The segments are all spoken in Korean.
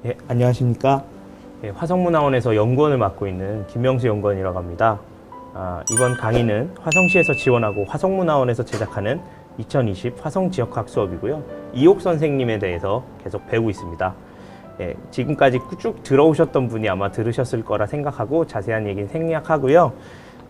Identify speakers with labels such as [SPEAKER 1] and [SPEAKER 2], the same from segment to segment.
[SPEAKER 1] 예, 안녕하십니까. 예, 화성문화원에서 연구원을 맡고 있는 김명수 연구원이라고 합니다. 이번 강의는 화성시에서 지원하고 화성문화원에서 제작하는 2020 화성지역학 수업이고요. 이옥 선생님에 대해서 계속 배우고 있습니다. 예, 지금까지 쭉 들어오셨던 분이 아마 들으셨을 거라 생각하고 자세한 얘기는 생략하고요.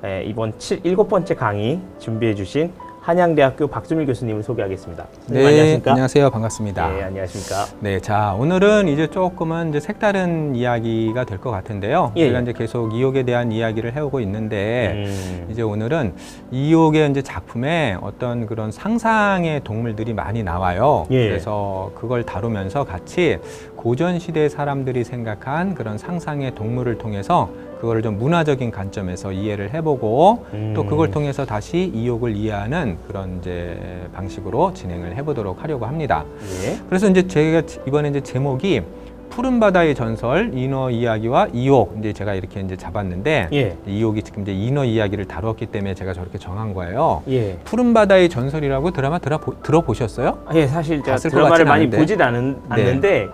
[SPEAKER 1] 예, 이번 7번째 강의 준비해 주신 한양대학교 박주밀 교수님을 소개하겠습니다.
[SPEAKER 2] 네,
[SPEAKER 1] 안녕하십니까?
[SPEAKER 2] 안녕하세요. 반갑습니다.
[SPEAKER 1] 네, 안녕하십니까?
[SPEAKER 2] 네, 자, 오늘은 이제 조금은 이제 색다른 이야기가 될 것 같은데요.
[SPEAKER 1] 예,
[SPEAKER 2] 우리가
[SPEAKER 1] 예.
[SPEAKER 2] 이제 계속 이옥에 대한 이야기를 해오고 있는데, 이제 오늘은 이옥의 이제 작품에 어떤 그런 상상의 동물들이 많이 나와요.
[SPEAKER 1] 예.
[SPEAKER 2] 그래서 그걸 다루면서 같이 고전 시대 사람들이 생각한 그런 상상의 동물을 통해서 그거를 좀 문화적인 관점에서 이해를 해보고 또 그걸 통해서 다시 이옥을 이해하는 그런 이제 방식으로 진행을 해보도록 하려고 합니다.
[SPEAKER 1] 예.
[SPEAKER 2] 그래서 이제 제가 이번에 이제 제목이 푸른 바다의 전설, 인어 이야기와 이옥 이제 제가 이렇게 이제 잡았는데
[SPEAKER 1] 예.
[SPEAKER 2] 이옥이 지금 이제 인어 이야기를 다루었기 때문에 제가 저렇게 정한 거예요.
[SPEAKER 1] 예.
[SPEAKER 2] 푸른 바다의 전설이라고 드라마 들어보셨어요?
[SPEAKER 1] 예, 사실 제가
[SPEAKER 2] 봤을 것
[SPEAKER 1] 드라마를
[SPEAKER 2] 같진
[SPEAKER 1] 많이
[SPEAKER 2] 않은데.
[SPEAKER 1] 보진 않는데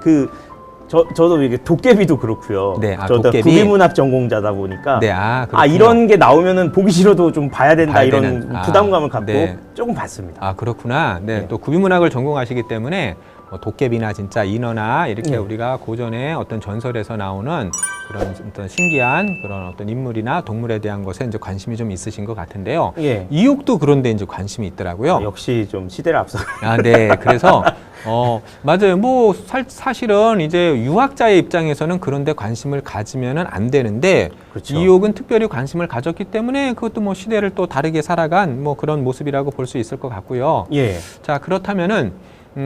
[SPEAKER 1] 저도 이게 도깨비도 그렇고요.
[SPEAKER 2] 네,
[SPEAKER 1] 저도
[SPEAKER 2] 도깨비.
[SPEAKER 1] 국비문학 전공자다 보니까
[SPEAKER 2] 네, 그렇군요.
[SPEAKER 1] 이런 게 나오면은 보기 싫어도 좀 봐야 된다
[SPEAKER 2] 봐야
[SPEAKER 1] 이런
[SPEAKER 2] 되는,
[SPEAKER 1] 부담감을 갖고
[SPEAKER 2] 네.
[SPEAKER 1] 조금 봤습니다.
[SPEAKER 2] 그렇구나. 네,
[SPEAKER 1] 네.
[SPEAKER 2] 또 구비문학을 전공하시기 때문에 뭐 도깨비나 진짜 인어나 이렇게
[SPEAKER 1] 네.
[SPEAKER 2] 우리가 고전의 어떤 전설에서 나오는 그런 어떤 신기한 그런 어떤 인물이나 동물에 대한 것에 이제 관심이 좀 있으신 것 같은데요.
[SPEAKER 1] 예.
[SPEAKER 2] 이옥도 그런데 이제 관심이 있더라고요.
[SPEAKER 1] 역시 좀 시대를 앞서.
[SPEAKER 2] 네. 그래서 맞아요. 뭐 사실은 이제 유학자의 입장에서는 그런데 관심을 가지면은 안 되는데
[SPEAKER 1] 그렇죠.
[SPEAKER 2] 이옥은 특별히 관심을 가졌기 때문에 그것도 뭐 시대를 또 다르게 살아간 뭐 그런 모습이라고 볼 수 있을 것 같고요.
[SPEAKER 1] 예.
[SPEAKER 2] 자, 그렇다면은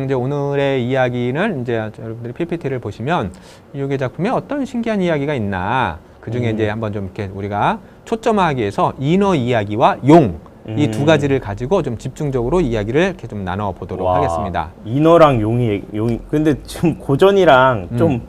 [SPEAKER 2] 이제 오늘의 이야기는 이제 여러분들이 PPT를 보시면 이옥의 작품에 어떤 신기한 이야기가 있나 그 중에 이제 한번 좀 이렇게 우리가 초점화하기 위해서 인어 이야기와 용 이 두 가지를 가지고 좀 집중적으로 이야기를 이렇게 좀 나눠 보도록 하겠습니다.
[SPEAKER 1] 인어랑 용이 근데 좀 고전이랑 좀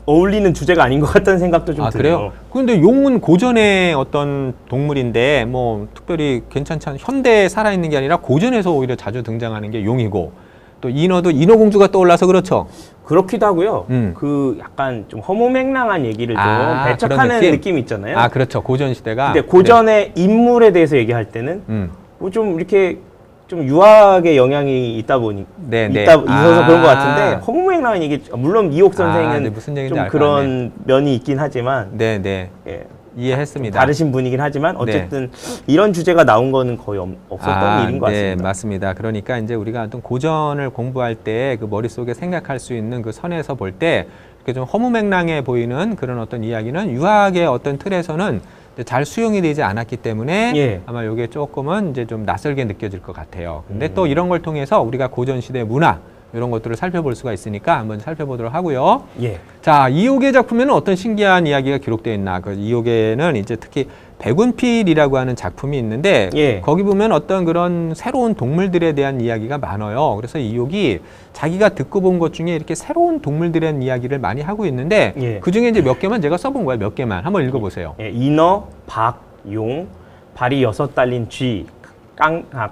[SPEAKER 1] 어울리는 주제가 아닌 것 같다는 생각도 좀 들어요.
[SPEAKER 2] 그래요? 그런데 용은 고전의 어떤 동물인데 뭐 특별히 괜찮지 않은 현대에 살아있는 게 아니라 고전에서 오히려 자주 등장하는 게 용이고 또 인어도 인어공주가 떠올라서 그렇죠.
[SPEAKER 1] 그렇기도 하고요. 그 약간 좀 허무맹랑한 얘기를 좀
[SPEAKER 2] 그런
[SPEAKER 1] 배척하는
[SPEAKER 2] 느낌?
[SPEAKER 1] 느낌 있잖아요.
[SPEAKER 2] 그렇죠. 고전 시대가.
[SPEAKER 1] 근데 고전의 인물에 대해서 얘기할 때는 뭐 좀 이렇게 좀 유학의 영향이 있다 보니 있어서 그런 것 같은데 허무맹랑한 얘기 물론 이옥 선생은
[SPEAKER 2] 네, 무슨 얘기인지
[SPEAKER 1] 좀
[SPEAKER 2] 알 것
[SPEAKER 1] 그런 면이 있긴 하지만
[SPEAKER 2] 네.
[SPEAKER 1] 예,
[SPEAKER 2] 이해했습니다.
[SPEAKER 1] 다르신 분이긴 하지만 어쨌든 이런 주제가 나온 거는 거의 없었던 일인 것 같습니다.
[SPEAKER 2] 네, 맞습니다. 그러니까 이제 우리가 어떤 고전을 공부할 때 그 머릿속에 생각할 수 있는 그 선에서 볼 때 이렇게 좀 허무맹랑해 보이는 그런 어떤 이야기는 유학의 어떤 틀에서는 잘 수용이 되지 않았기 때문에
[SPEAKER 1] 예.
[SPEAKER 2] 아마 이게 조금은 이제 좀 낯설게 느껴질 것 같아요. 근데 또 이런 걸 통해서 우리가 고전 시대 문화 이런 것들을 살펴볼 수가 있으니까 한번 살펴보도록 하고요.
[SPEAKER 1] 예.
[SPEAKER 2] 자, 이옥의 작품에는 어떤 신기한 이야기가 기록되어 있나? 그 이옥에는 이제 특히 백운필이라고 하는 작품이 있는데
[SPEAKER 1] 예.
[SPEAKER 2] 거기 보면 어떤 그런 새로운 동물들에 대한 이야기가 많아요. 그래서 이옥이 자기가 듣고 본 것 중에 이렇게 새로운 동물들에 대한 이야기를 많이 하고 있는데
[SPEAKER 1] 예.
[SPEAKER 2] 그 중에 이제 몇 개만 제가 써본 거예요. 몇 개만 한번 읽어보세요.
[SPEAKER 1] 예, 인어, 박, 용, 발이 6 달린 쥐,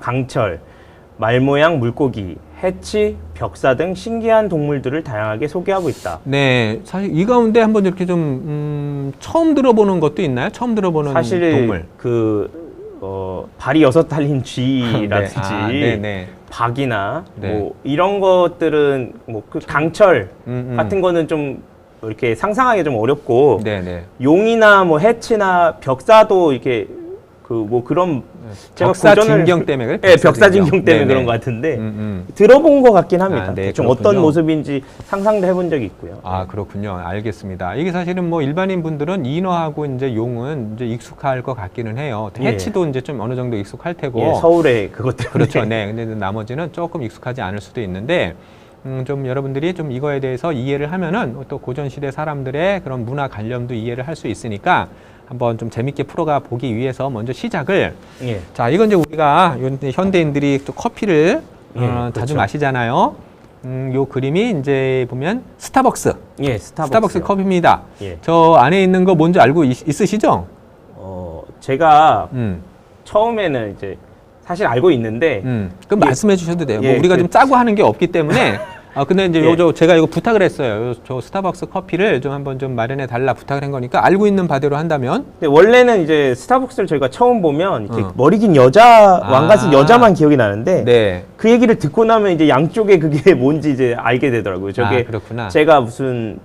[SPEAKER 1] 강철, 말 모양 물고기, 해치, 벽사 등 신기한 동물들을 다양하게 소개하고 있다.
[SPEAKER 2] 네, 사실 이 가운데 한번 이렇게 좀 처음 들어보는 것도 있나요? 처음 들어보는
[SPEAKER 1] 사실
[SPEAKER 2] 동물.
[SPEAKER 1] 발이 6 달린 쥐라든지
[SPEAKER 2] 네네.
[SPEAKER 1] 박이나
[SPEAKER 2] 네.
[SPEAKER 1] 뭐 이런 것들은 뭐 그 강철 같은 거는 좀 이렇게 상상하기 좀 어렵고
[SPEAKER 2] 네네.
[SPEAKER 1] 용이나 뭐 해치나 벽사도 이렇게 그 뭐 그런 제가
[SPEAKER 2] 벽사
[SPEAKER 1] 고전을-
[SPEAKER 2] 진경 때문에 그래?
[SPEAKER 1] 예, 벽사 진경 때문에
[SPEAKER 2] 네네.
[SPEAKER 1] 그런 것 같은데 들어본 것 같긴 합니다.
[SPEAKER 2] 네,
[SPEAKER 1] 좀
[SPEAKER 2] 그렇군요.
[SPEAKER 1] 어떤 모습인지 상상도 해본 적이 있고요.
[SPEAKER 2] 그렇군요. 알겠습니다. 이게 사실은 뭐 일반인 분들은 인어하고 이제 용은 이제 익숙할 것 같기는 해요.
[SPEAKER 1] 예.
[SPEAKER 2] 해치도 이제 좀 어느 정도 익숙할 테고.
[SPEAKER 1] 예, 서울에 그것 때문에
[SPEAKER 2] 그렇죠. 네. 근데 나머지는 조금 익숙하지 않을 수도 있는데, 좀 여러분들이 좀 이거에 대해서 이해를 하면은 또 고전시대 사람들의 그런 문화 관념도 이해를 할 수 있으니까 한번 좀 재밌게 풀어가 보기 위해서 먼저 시작을.
[SPEAKER 1] 예.
[SPEAKER 2] 자, 이건 이제 우리가 현대인들이 또 커피를
[SPEAKER 1] 그렇죠.
[SPEAKER 2] 자주 마시잖아요. 요 그림이 이제 보면 스타벅스.
[SPEAKER 1] 예,
[SPEAKER 2] 스타벅스 커피입니다.
[SPEAKER 1] 예.
[SPEAKER 2] 저 안에 있는 거 뭔지 알고 있으시죠?
[SPEAKER 1] 제가
[SPEAKER 2] 음.
[SPEAKER 1] 처음에는 이제 사실 알고 있는데
[SPEAKER 2] 그럼 말씀해 주셔도 돼요.
[SPEAKER 1] 예,
[SPEAKER 2] 뭐 우리가 좀 짜고 하는 게 없기 때문에 근데 이제
[SPEAKER 1] 예.
[SPEAKER 2] 제가 이거 부탁을 했어요. 저 스타벅스 커피를 좀 한번 좀 마련해 달라 부탁을 한 거니까 알고 있는 바대로 한다면.
[SPEAKER 1] 근데 원래는 이제 스타벅스를 저희가 처음 보면 이렇게 머리 긴 여자 왕가진 여자만 기억이 나는데
[SPEAKER 2] 네.
[SPEAKER 1] 그 얘기를 듣고 나면 이제 양쪽에 그게 뭔지 이제 알게 되더라고요. 저게
[SPEAKER 2] 그렇구나.
[SPEAKER 1] 제가 무슨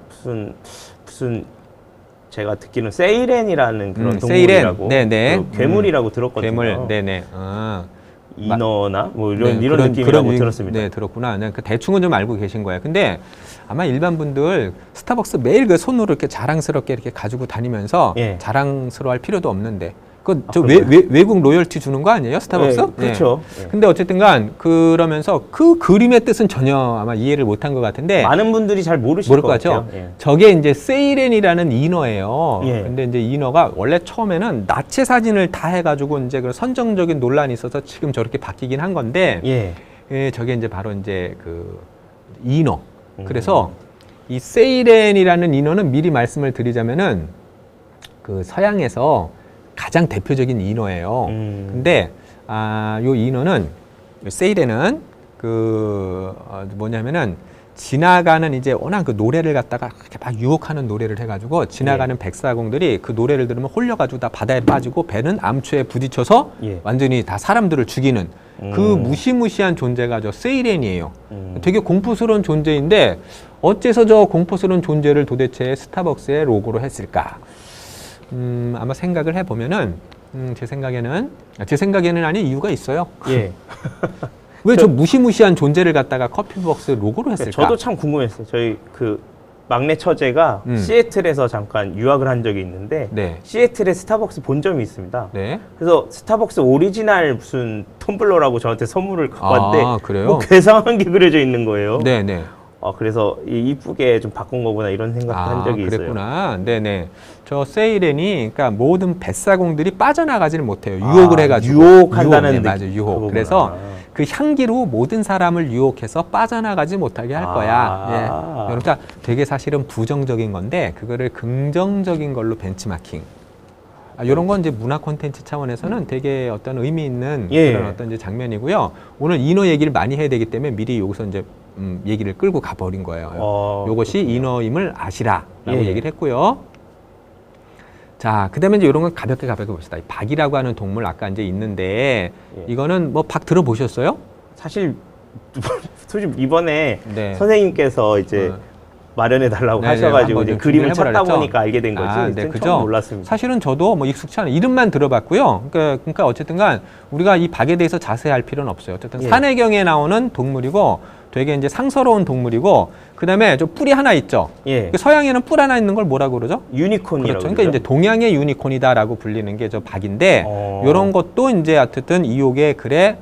[SPEAKER 1] 제가 듣기로는 세이렌이라는 그런 동물이라고
[SPEAKER 2] 네네.
[SPEAKER 1] 그 괴물이라고 들었거든요.
[SPEAKER 2] 괴물. 네네.
[SPEAKER 1] 인어나 뭐 이런
[SPEAKER 2] 그런
[SPEAKER 1] 느낌이라고 들었습니다.
[SPEAKER 2] 네, 들었구나. 네, 그 대충은 좀 알고 계신 거예요. 근데 아마 일반 분들 스타벅스 매일 그 손으로 이렇게 자랑스럽게 이렇게 가지고 다니면서
[SPEAKER 1] 예.
[SPEAKER 2] 자랑스러워할 필요도 없는데 저
[SPEAKER 1] 그런가요?
[SPEAKER 2] 외국 로열티 주는 거 아니에요? 스타벅스?
[SPEAKER 1] 네, 그렇죠.
[SPEAKER 2] 네. 근데 어쨌든간 그러면서 그 그림의 뜻은 전혀 아마 이해를 못한 것 같은데
[SPEAKER 1] 많은 분들이 잘 모를
[SPEAKER 2] 것
[SPEAKER 1] 것
[SPEAKER 2] 같죠?
[SPEAKER 1] 같아요. 예.
[SPEAKER 2] 저게 이제 세이렌이라는 인어예요.
[SPEAKER 1] 예.
[SPEAKER 2] 근데 이제 인어가 원래 처음에는 나체 사진을 다 해가지고 이제 그런 선정적인 논란이 있어서 지금 저렇게 바뀌긴 한 건데,
[SPEAKER 1] 예.
[SPEAKER 2] 저게 이제 바로 이제 그 인어. 그래서 이 세이렌이라는 인어는 미리 말씀을 드리자면은 그 서양에서 가장 대표적인 인어예요. 근데 요 인어는 세이렌은 뭐냐면은 지나가는 이제 워낙 그 노래를 갖다가 이렇게 막 유혹하는 노래를 해가지고 지나가는 백사공들이 그 노래를 들으면 홀려가지고 다 바다에 빠지고 배는 암초에 부딪혀서 완전히 다 사람들을 죽이는 그 무시무시한 존재가 저 세이렌이에요. 되게 공포스러운 존재인데 어째서 저 공포스러운 존재를 도대체 스타벅스의 로고로 했을까? 아마 생각을 해보면은 제 생각에는 아닌 이유가 있어요.
[SPEAKER 1] 예.
[SPEAKER 2] 왜 저 무시무시한 존재를 갖다가 커피벅스 로고로 했을까?
[SPEAKER 1] 저도 참 궁금했어요. 저희 그 막내 처제가 시애틀에서 잠깐 유학을 한 적이 있는데
[SPEAKER 2] 네.
[SPEAKER 1] 시애틀에 스타벅스 본점이 있습니다.
[SPEAKER 2] 네.
[SPEAKER 1] 그래서 스타벅스 오리지널 무슨 텀블러라고 저한테 선물을 갖고 왔는데
[SPEAKER 2] 그래요?
[SPEAKER 1] 뭐 괴상한 게 그려져 있는 거예요.
[SPEAKER 2] 네네.
[SPEAKER 1] 그래서 이쁘게 좀 바꾼 거구나 이런 생각도 한 적이
[SPEAKER 2] 그랬구나. 네네. 저 세이렌이 그러니까 모든 뱃사공들이 빠져나가지를 못해요. 유혹을 해가지고.
[SPEAKER 1] 유혹한다는
[SPEAKER 2] 유혹, 네, 맞아요. 유혹.
[SPEAKER 1] 그거구나.
[SPEAKER 2] 그래서 그 향기로 모든 사람을 유혹해서 빠져나가지 못하게 할 거야. 예. 그러니까 되게 사실은 부정적인 건데 그거를 긍정적인 걸로 벤치마킹. 이런 건 이제 문화 콘텐츠 차원에서는 되게 어떤 의미 있는 그런 어떤 이제 장면이고요. 오늘 인어 얘기를 많이 해야 되기 때문에 미리 여기서 이제 얘기를 끌고 가버린 거예요. 요것이 인어임을 아시라라고 얘기를 했고요. 자, 그다음에 이제 이런 건 가볍게 봅시다. 이 박이라고 하는 동물 아까 이제 있는데 이거는 뭐 박 들어보셨어요?
[SPEAKER 1] 사실 솔직히 이번에
[SPEAKER 2] 네.
[SPEAKER 1] 선생님께서 이제 마련해 달라고 하셔가지고 이제 그림을 찾다 보니까 알게 된 거지.
[SPEAKER 2] 네,
[SPEAKER 1] 그죠? 처음 몰랐습니다.
[SPEAKER 2] 사실은 저도 뭐 익숙치 않은 이름만 들어봤고요. 그러니까 어쨌든간 우리가 이 박에 대해서 자세히 알 필요는 없어요. 어쨌든 산해경에 나오는 동물이고 되게 이제 상서로운 동물이고 그다음에 저 뿔이 하나 있죠. 서양에는 뿔 하나 있는 걸 뭐라고 그러죠?
[SPEAKER 1] 유니콘이라고.
[SPEAKER 2] 그렇죠. 그러니까 이제 동양의 유니콘이다라고 불리는 게 저 박인데 이런 것도 이제 어쨌든 이혹의 글에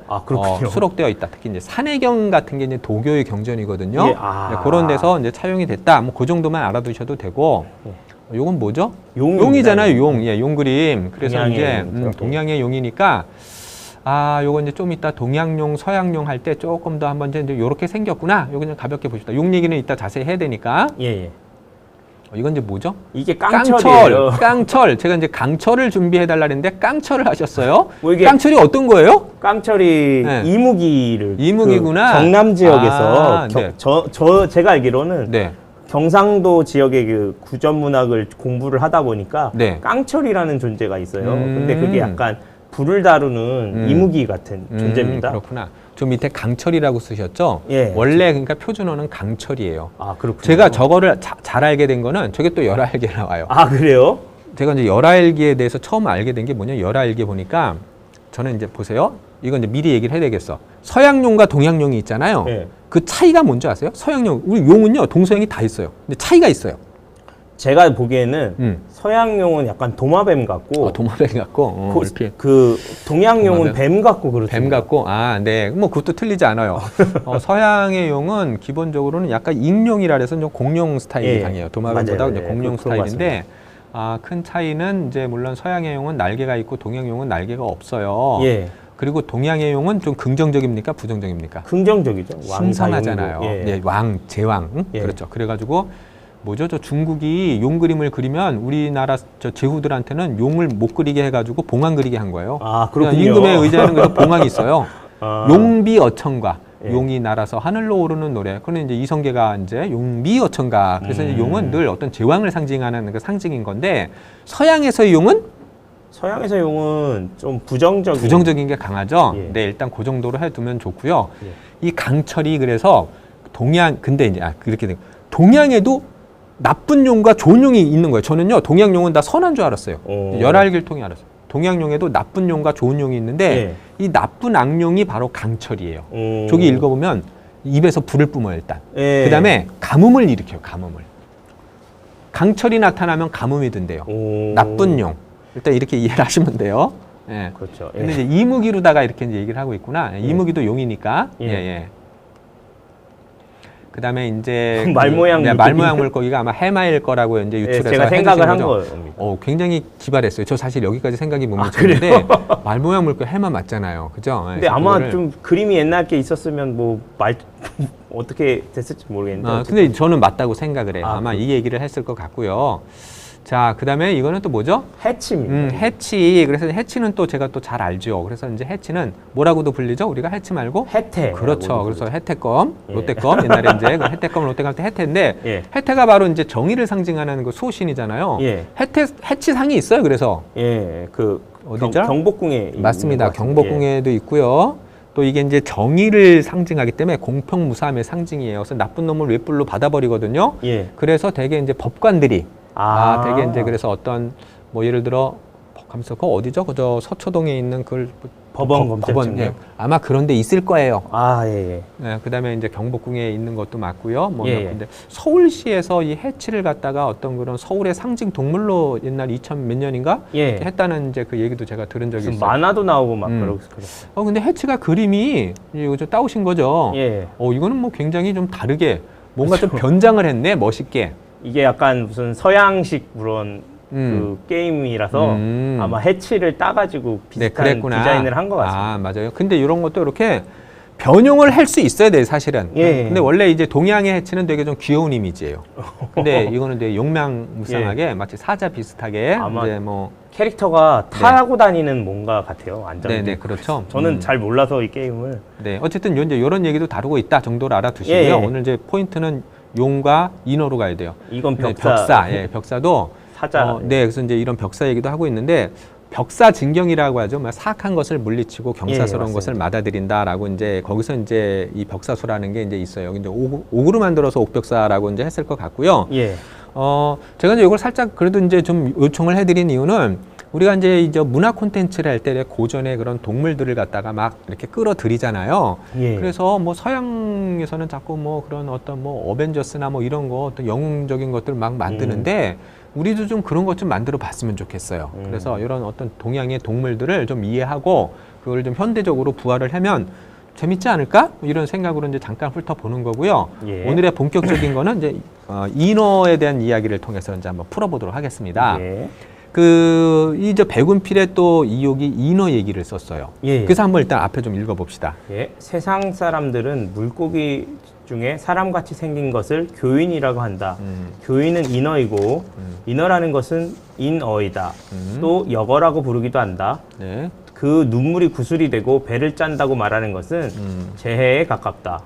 [SPEAKER 2] 수록되어 있다. 특히 이제 산해경 같은 게 이제 도교의 경전이거든요. 그런 데서 이제 차용이 됐다. 뭐 그 정도만 알아두셔도 되고. 요건 뭐죠? 용이잖아요. 용. 용 그림. 그래서 이제 동양의 용이니까. 요건 이제 좀 이따 동양용, 서양용 할 때 조금 더 한번 이제 요렇게 생겼구나. 요거 좀 가볍게 보십시다. 용 얘기는 이따 자세히 해야 되니까. 이건 이제 뭐죠?
[SPEAKER 1] 이게 깡철이에요.
[SPEAKER 2] 깡철. 제가 이제 강철을 준비해 달라 했는데 깡철을 하셨어요.
[SPEAKER 1] 뭐 이게
[SPEAKER 2] 깡철이 어떤 거예요?
[SPEAKER 1] 깡철이
[SPEAKER 2] 이무기구나.
[SPEAKER 1] 그 경남 지역에서 제가 알기로는 경상도 지역의 그 구전문학을 공부를 하다 보니까 깡철이라는 존재가 있어요. 근데 그게 약간 불을 다루는 이무기 같은 존재입니다.
[SPEAKER 2] 그렇구나. 저 밑에 강철이라고 쓰셨죠? 원래 그러니까 표준어는 강철이에요.
[SPEAKER 1] 그렇군요.
[SPEAKER 2] 제가 저거를 잘 알게 된 거는 저게 또 열화일기에 나와요.
[SPEAKER 1] 그래요?
[SPEAKER 2] 제가 이제 열화일기에 대해서 처음 알게 된 게 뭐냐? 열화일기 보니까 저는 이제 보세요. 이건 이제 미리 얘기를 해야 되겠어. 서양용과 동양용이 있잖아요. 그 차이가 뭔지 아세요? 서양용, 우리 용은요, 동서양이 다 있어요. 근데 차이가 있어요.
[SPEAKER 1] 제가 보기에는 서양용은 약간 도마뱀 같고
[SPEAKER 2] 도마뱀 같고
[SPEAKER 1] 그 동양용은 뱀 같고 그렇죠.
[SPEAKER 2] 뱀 같고 네. 뭐 그것도 틀리지 않아요. 서양의 용은 기본적으로는 약간 익룡이라 해서 좀 공룡 스타일이 강해요. 도마뱀보다 이제 공룡 스타일인데 큰 차이는 이제 물론 서양의 용은 날개가 있고 동양용은 날개가 없어요. 그리고 동양의 용은 좀 긍정적입니까? 부정적입니까?
[SPEAKER 1] 긍정적이죠.
[SPEAKER 2] 신성하잖아요. 왕, 제왕. 그렇죠. 그래가지고 뭐죠? 저 중국이 용 그림을 그리면 우리나라 저 제후들한테는 용을 못 그리게 해가지고 봉황 그리게 한 거예요.
[SPEAKER 1] 그렇군요.
[SPEAKER 2] 임금의 의자에는 그래서 봉황이 있어요. 용비 어천과
[SPEAKER 1] 예.
[SPEAKER 2] 용이 날아서 하늘로 오르는 노래. 그는 이제 이성계가 이제 용미어천가. 그래서 이제 용은 늘 어떤 제왕을 상징하는 그 상징인 건데 서양에서의 용은
[SPEAKER 1] 서양에서 용은 좀 부정적인.
[SPEAKER 2] 부정적인 게 강하죠.
[SPEAKER 1] 예.
[SPEAKER 2] 네, 일단 그 정도로 해두면 좋고요.
[SPEAKER 1] 예.
[SPEAKER 2] 이 강철이 그래서 근데 이제 그렇게 된 동양에도 나쁜 용과 좋은 용이 있는 거예요. 저는요 동양용은 다 선한 줄 알았어요. 열알길통이 알았어요. 동양용에도 나쁜 용과 좋은 용이 있는데 이 나쁜 악용이 바로 강철이에요. 저기 읽어보면 입에서 불을 뿜어요 일단.
[SPEAKER 1] 예.
[SPEAKER 2] 그 다음에 가뭄을 일으켜요. 가뭄을. 강철이 나타나면 가뭄이 든대요. 나쁜 용. 일단 이렇게 이해를 하시면 돼요. 예.
[SPEAKER 1] 그렇죠.
[SPEAKER 2] 근데 이제 이무기로다가 이렇게 이제 얘기를 하고 있구나. 이무기도 용이니까.
[SPEAKER 1] 예.
[SPEAKER 2] 예.
[SPEAKER 1] 그다음에
[SPEAKER 2] 이제
[SPEAKER 1] 말모양
[SPEAKER 2] 말모양 물고기가 아마 해마일 거라고 이제 유출해서
[SPEAKER 1] 제가 생각을 한
[SPEAKER 2] 거죠.
[SPEAKER 1] 겁니다.
[SPEAKER 2] 굉장히 기발했어요. 저 사실 여기까지 생각이 못 미쳤는데 말모양 물고기 해마 맞잖아요. 그죠?
[SPEAKER 1] 근데 아마 좀 그림이 옛날 게 있었으면 뭐 어떻게 됐을지 모르겠는데.
[SPEAKER 2] 근데 저는 맞다고 생각을 해요.
[SPEAKER 1] 아,
[SPEAKER 2] 아마 이 얘기를 했을 것 같고요. 자, 그다음에 이거는 또 뭐죠?
[SPEAKER 1] 해치입니다.
[SPEAKER 2] 해치. 그래서 해치는 또 제가 또 잘 알죠. 그래서 이제 해치는 뭐라고도 불리죠? 우리가 해치 말고
[SPEAKER 1] 혜태.
[SPEAKER 2] 그렇죠. 그래서 혜태껌,
[SPEAKER 1] 예.
[SPEAKER 2] 롯데껌 옛날에 이제 그 혜태껌, 롯데껌 할 때 혜태인데
[SPEAKER 1] 예.
[SPEAKER 2] 혜태가 바로 이제 정의를 상징하는 그 수호신이잖아요.
[SPEAKER 1] 예.
[SPEAKER 2] 해치상이 있어요. 그래서
[SPEAKER 1] 예, 그
[SPEAKER 2] 어디죠?
[SPEAKER 1] 경복궁에
[SPEAKER 2] 맞습니다.
[SPEAKER 1] 있는 것 같은데.
[SPEAKER 2] 경복궁에도 있고요. 또 이게 이제 정의를 상징하기 때문에 공평무사함의 상징이에요. 그래서 나쁜 놈을 웹불로 받아버리거든요.
[SPEAKER 1] 예.
[SPEAKER 2] 그래서 대개 이제 법관들이 되게 이제 그래서 어떤 뭐 예를 들어 하면서 그 어디죠? 그저 서초동에 있는 그
[SPEAKER 1] 법원 검찰청이요?
[SPEAKER 2] 예. 아마 그런 데 있을 거예요.
[SPEAKER 1] 예.
[SPEAKER 2] 예, 그다음에 이제 경복궁에 있는 것도 맞고요. 뭐
[SPEAKER 1] 예.
[SPEAKER 2] 근데 서울시에서 이 해치를 갖다가 어떤 그런 서울의 상징 동물로 옛날 2000 몇 년인가
[SPEAKER 1] 예.
[SPEAKER 2] 했다는 이제 그 얘기도 제가 들은 적이 있어요.
[SPEAKER 1] 만화도 나오고 막 그러고.
[SPEAKER 2] 근데 해치가 그림이 이거 좀 따오신 거죠.
[SPEAKER 1] 예.
[SPEAKER 2] 이거는 뭐 굉장히 좀 다르게 뭔가 좀 변장을 했네, 멋있게.
[SPEAKER 1] 이게 약간 무슨 서양식 그런 그 게임이라서 아마 해치를 따가지고 비슷한 디자인을 한 것 같습니다.
[SPEAKER 2] 맞아요. 근데 이런 것도 이렇게 변용을 할 수 있어야 돼요, 사실은.
[SPEAKER 1] 예.
[SPEAKER 2] 근데 원래 이제 동양의 해치는 되게 좀 귀여운 이미지예요. 근데 이거는 되게 용맹무쌍하게 마치 사자 비슷하게
[SPEAKER 1] 아마
[SPEAKER 2] 이제 뭐
[SPEAKER 1] 캐릭터가 타고 다니는 뭔가 같아요. 완전.
[SPEAKER 2] 네네, 그렇죠.
[SPEAKER 1] 저는 잘 몰라서 이 게임을.
[SPEAKER 2] 네, 어쨌든 이제 이런 얘기도 다루고 있다 정도로 알아두시고요.
[SPEAKER 1] 예.
[SPEAKER 2] 오늘 이제 포인트는 용과 인어로 가야 돼요.
[SPEAKER 1] 이건
[SPEAKER 2] 벽사. 예, 벽사도
[SPEAKER 1] 사자.
[SPEAKER 2] 네, 그래서 이제 이런 벽사 얘기도 하고 있는데 벽사 진경이라고 하죠. 사악한 것을 물리치고 경사스러운 것을 맞아들인다라고 이제 거기서 이제 이 벽사수라는 게 이제 있어요. 이제 옥으로 만들어서 옥벽사라고 이제 했을 것 같고요.
[SPEAKER 1] 예.
[SPEAKER 2] 제가 이제 이걸 살짝 그래도 이제 좀 요청을 해드린 이유는 우리가 이제 문화 콘텐츠를 할 때 고전의 그런 동물들을 갖다가 막 이렇게 끌어들이잖아요.
[SPEAKER 1] 예.
[SPEAKER 2] 그래서 뭐 서양에서는 자꾸 뭐 그런 어떤 뭐 어벤져스나 뭐 이런 거 어떤 영웅적인 것들 막 만드는데 우리도 좀 그런 것 좀 만들어 봤으면 좋겠어요. 그래서 이런 어떤 동양의 동물들을 좀 이해하고 그걸 좀 현대적으로 부활을 하면 재밌지 않을까? 이런 생각으로 이제 잠깐 훑어보는 거고요.
[SPEAKER 1] 예.
[SPEAKER 2] 오늘의 본격적인 거는 이제 인어에 대한 이야기를 통해서 이제 한번 풀어보도록 하겠습니다.
[SPEAKER 1] 예.
[SPEAKER 2] 이제 백운필에 또 이욕이 인어 얘기를 썼어요.
[SPEAKER 1] 예.
[SPEAKER 2] 그래서 한번 일단 앞에 좀 읽어봅시다.
[SPEAKER 1] 예. 세상 사람들은 물고기 중에 사람같이 생긴 것을 교인이라고 한다. 교인은 인어이고 인어라는 것은 인어이다. 또 여거라고 부르기도 한다.
[SPEAKER 2] 네.
[SPEAKER 1] 그 눈물이 구슬이 되고 배를 짠다고 말하는 것은 재해에 가깝다.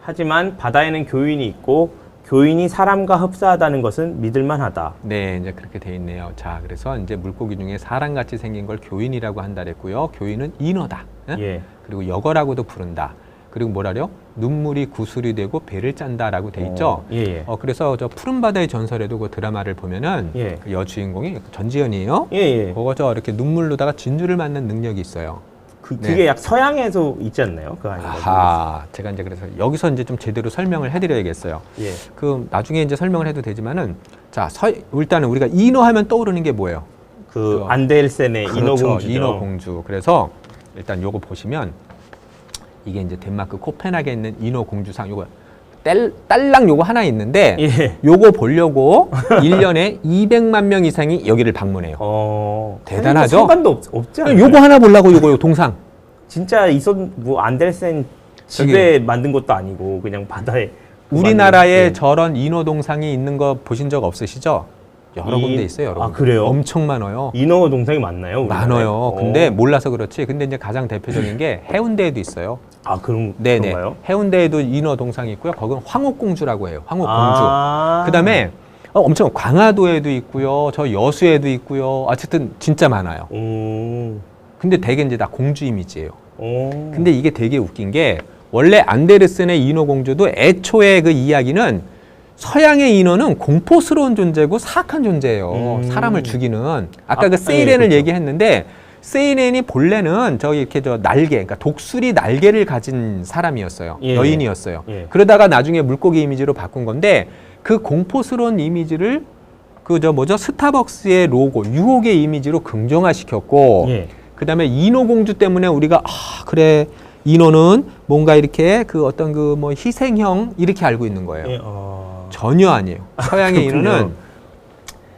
[SPEAKER 1] 하지만 바다에는 교인이 있고 교인이 사람과 흡사하다는 것은 믿을만하다.
[SPEAKER 2] 네, 이제 그렇게 돼 있네요. 자, 그래서 이제 물고기 중에 사람같이 생긴 걸 교인이라고 한다 그랬고요. 교인은 인어다.
[SPEAKER 1] 예.
[SPEAKER 2] 그리고 여거라고도 부른다. 그리고 뭐라요? 눈물이 구슬이 되고 배를 짠다라고 돼 있죠.
[SPEAKER 1] 예.
[SPEAKER 2] 그래서 저 푸른 바다의 전설에도 그 드라마를 보면은
[SPEAKER 1] 예.
[SPEAKER 2] 그 여주인공이 전지현이에요.
[SPEAKER 1] 예.
[SPEAKER 2] 그거 이렇게 눈물로다가 진주를 맞는 능력이 있어요.
[SPEAKER 1] 그게 약 서양에서 있지 않나요? 그 아닌가요?
[SPEAKER 2] 아하, 제가 이제 그래서 여기서 이제 좀 제대로 설명을 해드려야겠어요.
[SPEAKER 1] 예.
[SPEAKER 2] 나중에 이제 설명을 해도 되지만은 일단은 우리가 인어 하면 떠오르는 게 뭐예요?
[SPEAKER 1] 그 안델센의
[SPEAKER 2] 그렇죠,
[SPEAKER 1] 인어공주죠.
[SPEAKER 2] 인어공주. 그래서 일단 요거 보시면 이게 이제 덴마크 코펜하겐에 있는 인어공주상 요거 딸랑 요거 하나 있는데
[SPEAKER 1] 예.
[SPEAKER 2] 요거 보려고 1년에 200만 명 이상이 여기를 방문해요. 대단하죠?
[SPEAKER 1] 상관도 없지 않아요?
[SPEAKER 2] 요거 하나 보려고 요거 동상.
[SPEAKER 1] 진짜 뭐 안델센 집에 만든 것도 아니고 그냥 바다에
[SPEAKER 2] 우리나라에 저런 인어 동상이 있는 거 보신 적 없으시죠? 여러 군데 있어요. 여러
[SPEAKER 1] 아,
[SPEAKER 2] 군데.
[SPEAKER 1] 그래요?
[SPEAKER 2] 엄청 많아요.
[SPEAKER 1] 인어 동상이 많나요? 우리나라에?
[SPEAKER 2] 많아요. 근데 몰라서 그렇지. 근데 이제 가장 대표적인 게 해운대에도 있어요.
[SPEAKER 1] 아,
[SPEAKER 2] 네네.
[SPEAKER 1] 그런가요?
[SPEAKER 2] 해운대에도 인어 동상이 있고요. 거기는 황옥공주라고 해요. 황옥공주.
[SPEAKER 1] 아.
[SPEAKER 2] 그다음에 엄청 광화도에도 있고요. 저 여수에도 있고요. 어쨌든 진짜 많아요.
[SPEAKER 1] 오.
[SPEAKER 2] 근데 대개 이제 다 공주 이미지예요.
[SPEAKER 1] 오.
[SPEAKER 2] 근데 이게 되게 웃긴 게 원래 안데르센의 인어공주도 애초에 그 이야기는 서양의 인어는 공포스러운 존재고 사악한 존재예요. 사람을 죽이는. 아까 그 세이렌을
[SPEAKER 1] 그렇죠.
[SPEAKER 2] 얘기했는데 세이렌이 본래는 저기 이렇게 저 날개, 그러니까 독수리 날개를 가진 사람이었어요.
[SPEAKER 1] 예.
[SPEAKER 2] 여인이었어요.
[SPEAKER 1] 예.
[SPEAKER 2] 그러다가 나중에 물고기 이미지로 바꾼 건데 그 공포스러운 이미지를 그 저 뭐죠? 스타벅스의 로고, 유혹의 이미지로 긍정화시켰고
[SPEAKER 1] 예.
[SPEAKER 2] 그다음에 인어공주 때문에 우리가 그래 인어는 뭔가 이렇게 그 어떤 그 뭐 희생형 이렇게 알고 있는 거예요.
[SPEAKER 1] 예.
[SPEAKER 2] 전혀 아니에요. 서양의
[SPEAKER 1] 그렇군요.
[SPEAKER 2] 인어는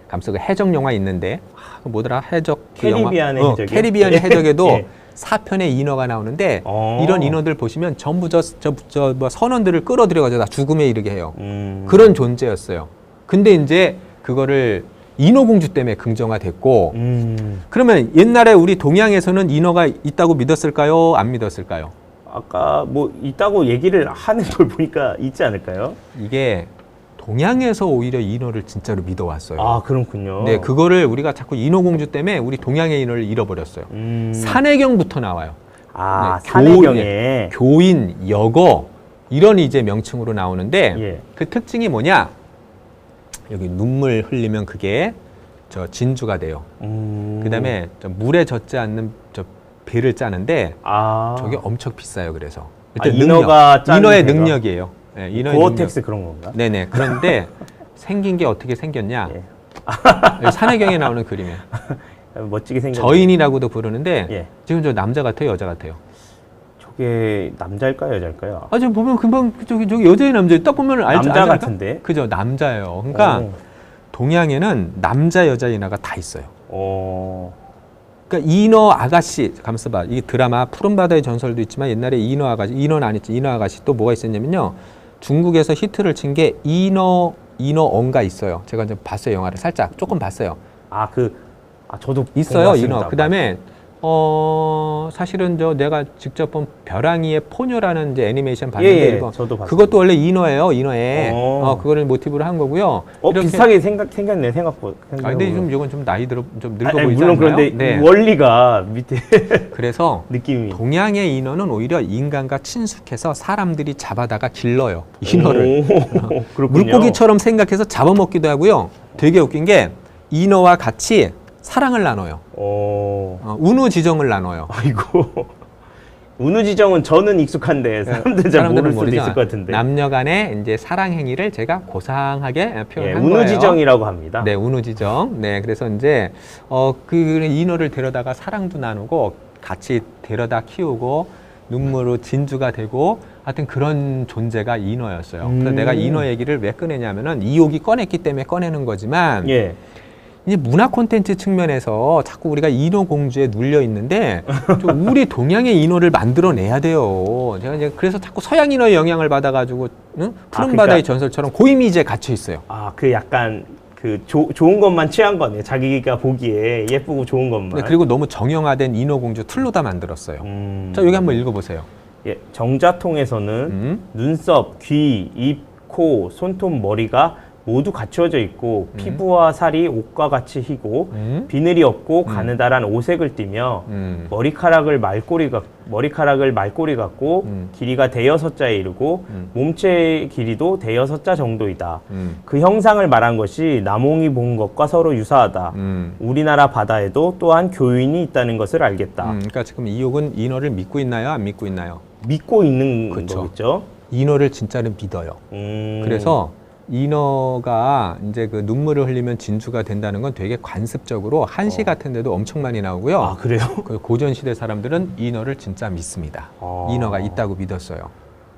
[SPEAKER 2] 감독 해적 영화 있는데 뭐더라 해적 그
[SPEAKER 1] 캐리비안의
[SPEAKER 2] 영화?
[SPEAKER 1] 해적이요?
[SPEAKER 2] 캐리비안의 해적에도
[SPEAKER 1] 예.
[SPEAKER 2] 4편의 인어가 나오는데 이런 인어들 보시면 전부 저 뭐 선원들을 끌어들여가지고 다 죽음에 이르게 해요. 그런 존재였어요. 근데 이제 그거를 인어공주 때문에 긍정화됐고 그러면 옛날에 우리 동양에서는 인어가 있다고 믿었을까요? 안 믿었을까요?
[SPEAKER 1] 아까 뭐 있다고 얘기를 하는 걸 보니까 있지 않을까요?
[SPEAKER 2] 이게 동양에서 오히려 인어를 진짜로 믿어왔어요.
[SPEAKER 1] 아, 그렇군요.
[SPEAKER 2] 네, 그거를 우리가 자꾸 인어공주 때문에 우리 동양의 인어를 잃어버렸어요. 산해경부터 나와요.
[SPEAKER 1] 아,
[SPEAKER 2] 네,
[SPEAKER 1] 산해경에.
[SPEAKER 2] 교인, 여거 이런 이제 명칭으로 나오는데
[SPEAKER 1] 예.
[SPEAKER 2] 그 특징이 뭐냐? 여기 눈물 흘리면 그게 저 진주가 돼요. 그다음에 저 물에 젖지 않는 저 배를 짜는데 저게 엄청 비싸요. 그래서 일단
[SPEAKER 1] 인어가 짜는
[SPEAKER 2] 인어의
[SPEAKER 1] 배가?
[SPEAKER 2] 능력이에요. 네, 인어의
[SPEAKER 1] 고어텍스 그런 건가?
[SPEAKER 2] 네네. 그런데 생긴 게 어떻게 생겼냐?
[SPEAKER 1] 예.
[SPEAKER 2] 여기 산해경에 나오는 그림이에요.
[SPEAKER 1] 멋지게 생겼.
[SPEAKER 2] 저인이라고도 부르는데
[SPEAKER 1] 예.
[SPEAKER 2] 지금 저 남자 같아요, 여자 같아요?
[SPEAKER 1] 저게 남자일까요, 여자일까요?
[SPEAKER 2] 지금 보면 금방 저기 여자의 남자 딱 보면 알지
[SPEAKER 1] 남자
[SPEAKER 2] 않을까?
[SPEAKER 1] 같은데?
[SPEAKER 2] 그죠, 남자예요. 그러니까 동양에는 남자 여자 인어가 다 있어요. 그러니까 인어 아가씨, 가만있어 봐. 이 드라마 푸른 바다의 전설도 있지만 옛날에 인어 아가씨, 인어는 아니지, 인어 아가씨 또 뭐가 있었냐면요. 중국에서 히트를 친 게 인어언가 있어요. 제가 이제 봤어요, 영화를 살짝 조금 봤어요.
[SPEAKER 1] 저도
[SPEAKER 2] 있어요, 인어. 그다음에 사실은 내가 직접 본 벼랑이의 포녀라는 이제 애니메이션 봤는데
[SPEAKER 1] 예,
[SPEAKER 2] 이거
[SPEAKER 1] 저도 봤어요.
[SPEAKER 2] 그것도 원래 인어예요, 인어에. 그거를 모티브로 한 거고요. 이렇게
[SPEAKER 1] 비슷하게 생겼네, 생각보다.
[SPEAKER 2] 근데 좀 이건 좀 나이 들어 좀 늙어 보이지
[SPEAKER 1] 물론
[SPEAKER 2] 않나요?
[SPEAKER 1] 그런데
[SPEAKER 2] 네.
[SPEAKER 1] 원리가 밑에
[SPEAKER 2] 그래서
[SPEAKER 1] 느낌이.
[SPEAKER 2] 동양의 인어는 오히려 인간과 친숙해서 사람들이 잡아다가 길러요. 인어를.
[SPEAKER 1] 그렇군요.
[SPEAKER 2] 물고기처럼 생각해서 잡아먹기도 하고요. 되게 웃긴 게 인어와 같이 사랑을 나눠요. 운우지정을 나눠요.
[SPEAKER 1] 아이고. 운우지정은 저는 익숙한데 사람들은 잘 모를 수도 있을 것 같은데.
[SPEAKER 2] 남녀 간의 이제 사랑 행위를 제가 고상하게 표현한 거예요.
[SPEAKER 1] 운우지정이라고 합니다.
[SPEAKER 2] 네, 운우지정. 네, 그래서 이제 그 인어를 데려다가 사랑도 나누고 같이 데려다 키우고 눈물로 진주가 되고 하여튼 그런 존재가 인어였어요. 그래서 내가 인어 얘기를 왜 꺼내냐면은 이옥이 꺼냈기 때문에 꺼내는 거지만
[SPEAKER 1] 예.
[SPEAKER 2] 이제 문화 콘텐츠 측면에서 자꾸 우리가 인어 공주에 눌려 있는데 좀 우리 동양의 인어를 만들어내야 돼요. 제가 이제 그래서 자꾸 서양 인어의 영향을 받아가지고 푸른
[SPEAKER 1] 그러니까,
[SPEAKER 2] 바다의 전설처럼 고이미지에 갇혀 있어요.
[SPEAKER 1] 그 약간 좋은 것만 취한 거네. 자기가 보기에 예쁘고 좋은 것만.
[SPEAKER 2] 네, 그리고 너무 정형화된 인어 공주 틀로 다 만들었어요. 자, 여기 한번 읽어보세요.
[SPEAKER 1] 예, 정자통에서는 눈썹, 귀, 입, 코, 손톱, 머리가 모두 갖추어져 있고 피부와 살이 옷과 같이 희고 비늘이 없고 가느다란 오색을 띠며 머리카락을 말꼬리 같고 길이가 대여섯자에 이르고 몸체의 길이도 대여섯자 정도이다. 그 형상을 말한 것이 남홍이 본 것과 서로 유사하다. 우리나라 바다에도 또한 교인이 있다는 것을 알겠다.
[SPEAKER 2] 그러니까 지금 이옥은 인어를 믿고 있나요? 안 믿고 있나요?
[SPEAKER 1] 믿고 있는
[SPEAKER 2] 그렇죠.
[SPEAKER 1] 거겠죠?
[SPEAKER 2] 인어를 진짜로 믿어요. 그래서 인어가 이제 그 눈물을 흘리면 진주가 된다는 건 되게 관습적으로 한시 같은 데도 엄청 많이 나오고요.
[SPEAKER 1] 아, 그래요?
[SPEAKER 2] 그 고전시대 사람들은 인어를 진짜 믿습니다. 인어가 있다고 믿었어요.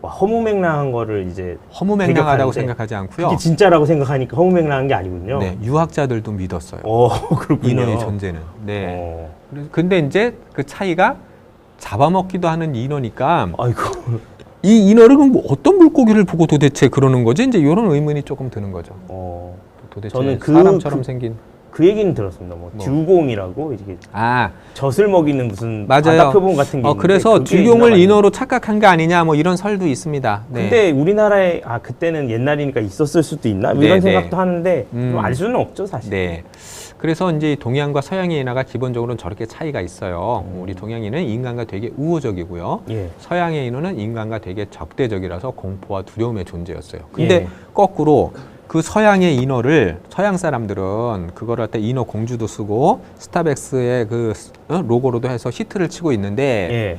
[SPEAKER 1] 와, 허무맹랑한 거를 이제
[SPEAKER 2] 허무맹랑하다고
[SPEAKER 1] 대격하는데
[SPEAKER 2] 생각하지 않고요.
[SPEAKER 1] 그게 진짜라고 생각하니까 허무맹랑한 게 아니군요.
[SPEAKER 2] 네, 유학자들도 믿었어요.
[SPEAKER 1] 그렇군요.
[SPEAKER 2] 인어의 존재는. 네. 근데 이제 그 차이가 잡아먹기도 하는 인어니까
[SPEAKER 1] 아이고.
[SPEAKER 2] 이 인어를 그럼 뭐 어떤 물고기를 보고 도대체 그러는 거지? 이제 이런 의문이 조금 드는 거죠. 도대체
[SPEAKER 1] 저는
[SPEAKER 2] 사람처럼 생긴.
[SPEAKER 1] 그 얘기는 들었습니다. 뭐 듀공이라고 이게
[SPEAKER 2] 아,
[SPEAKER 1] 젖을 먹이는 무슨
[SPEAKER 2] 맞아요.
[SPEAKER 1] 바다 표본 같은 게 있는데
[SPEAKER 2] 그래서
[SPEAKER 1] 그게
[SPEAKER 2] 듀공을
[SPEAKER 1] 있나
[SPEAKER 2] 인어로 착각한 게 아니냐 뭐 이런 설도 있습니다. 네.
[SPEAKER 1] 근데 우리나라에 그때는 옛날이니까 있었을 수도 있나
[SPEAKER 2] 네,
[SPEAKER 1] 이런
[SPEAKER 2] 네.
[SPEAKER 1] 생각도 하는데 좀 알 수는 없죠 사실.
[SPEAKER 2] 네. 그래서 이제 동양과 서양의 인어가 기본적으로는 저렇게 차이가 있어요. 우리 동양인은 인간과 되게 우호적이고요.
[SPEAKER 1] 예.
[SPEAKER 2] 서양의 인어는 인간과 되게 적대적이라서 공포와 두려움의 존재였어요. 근데
[SPEAKER 1] 예.
[SPEAKER 2] 거꾸로 그 서양의 인어를 서양 사람들은 그거를 할 때 인어 공주도 쓰고 스타벅스의 그 로고로도 해서 히트를 치고 있는데
[SPEAKER 1] 예.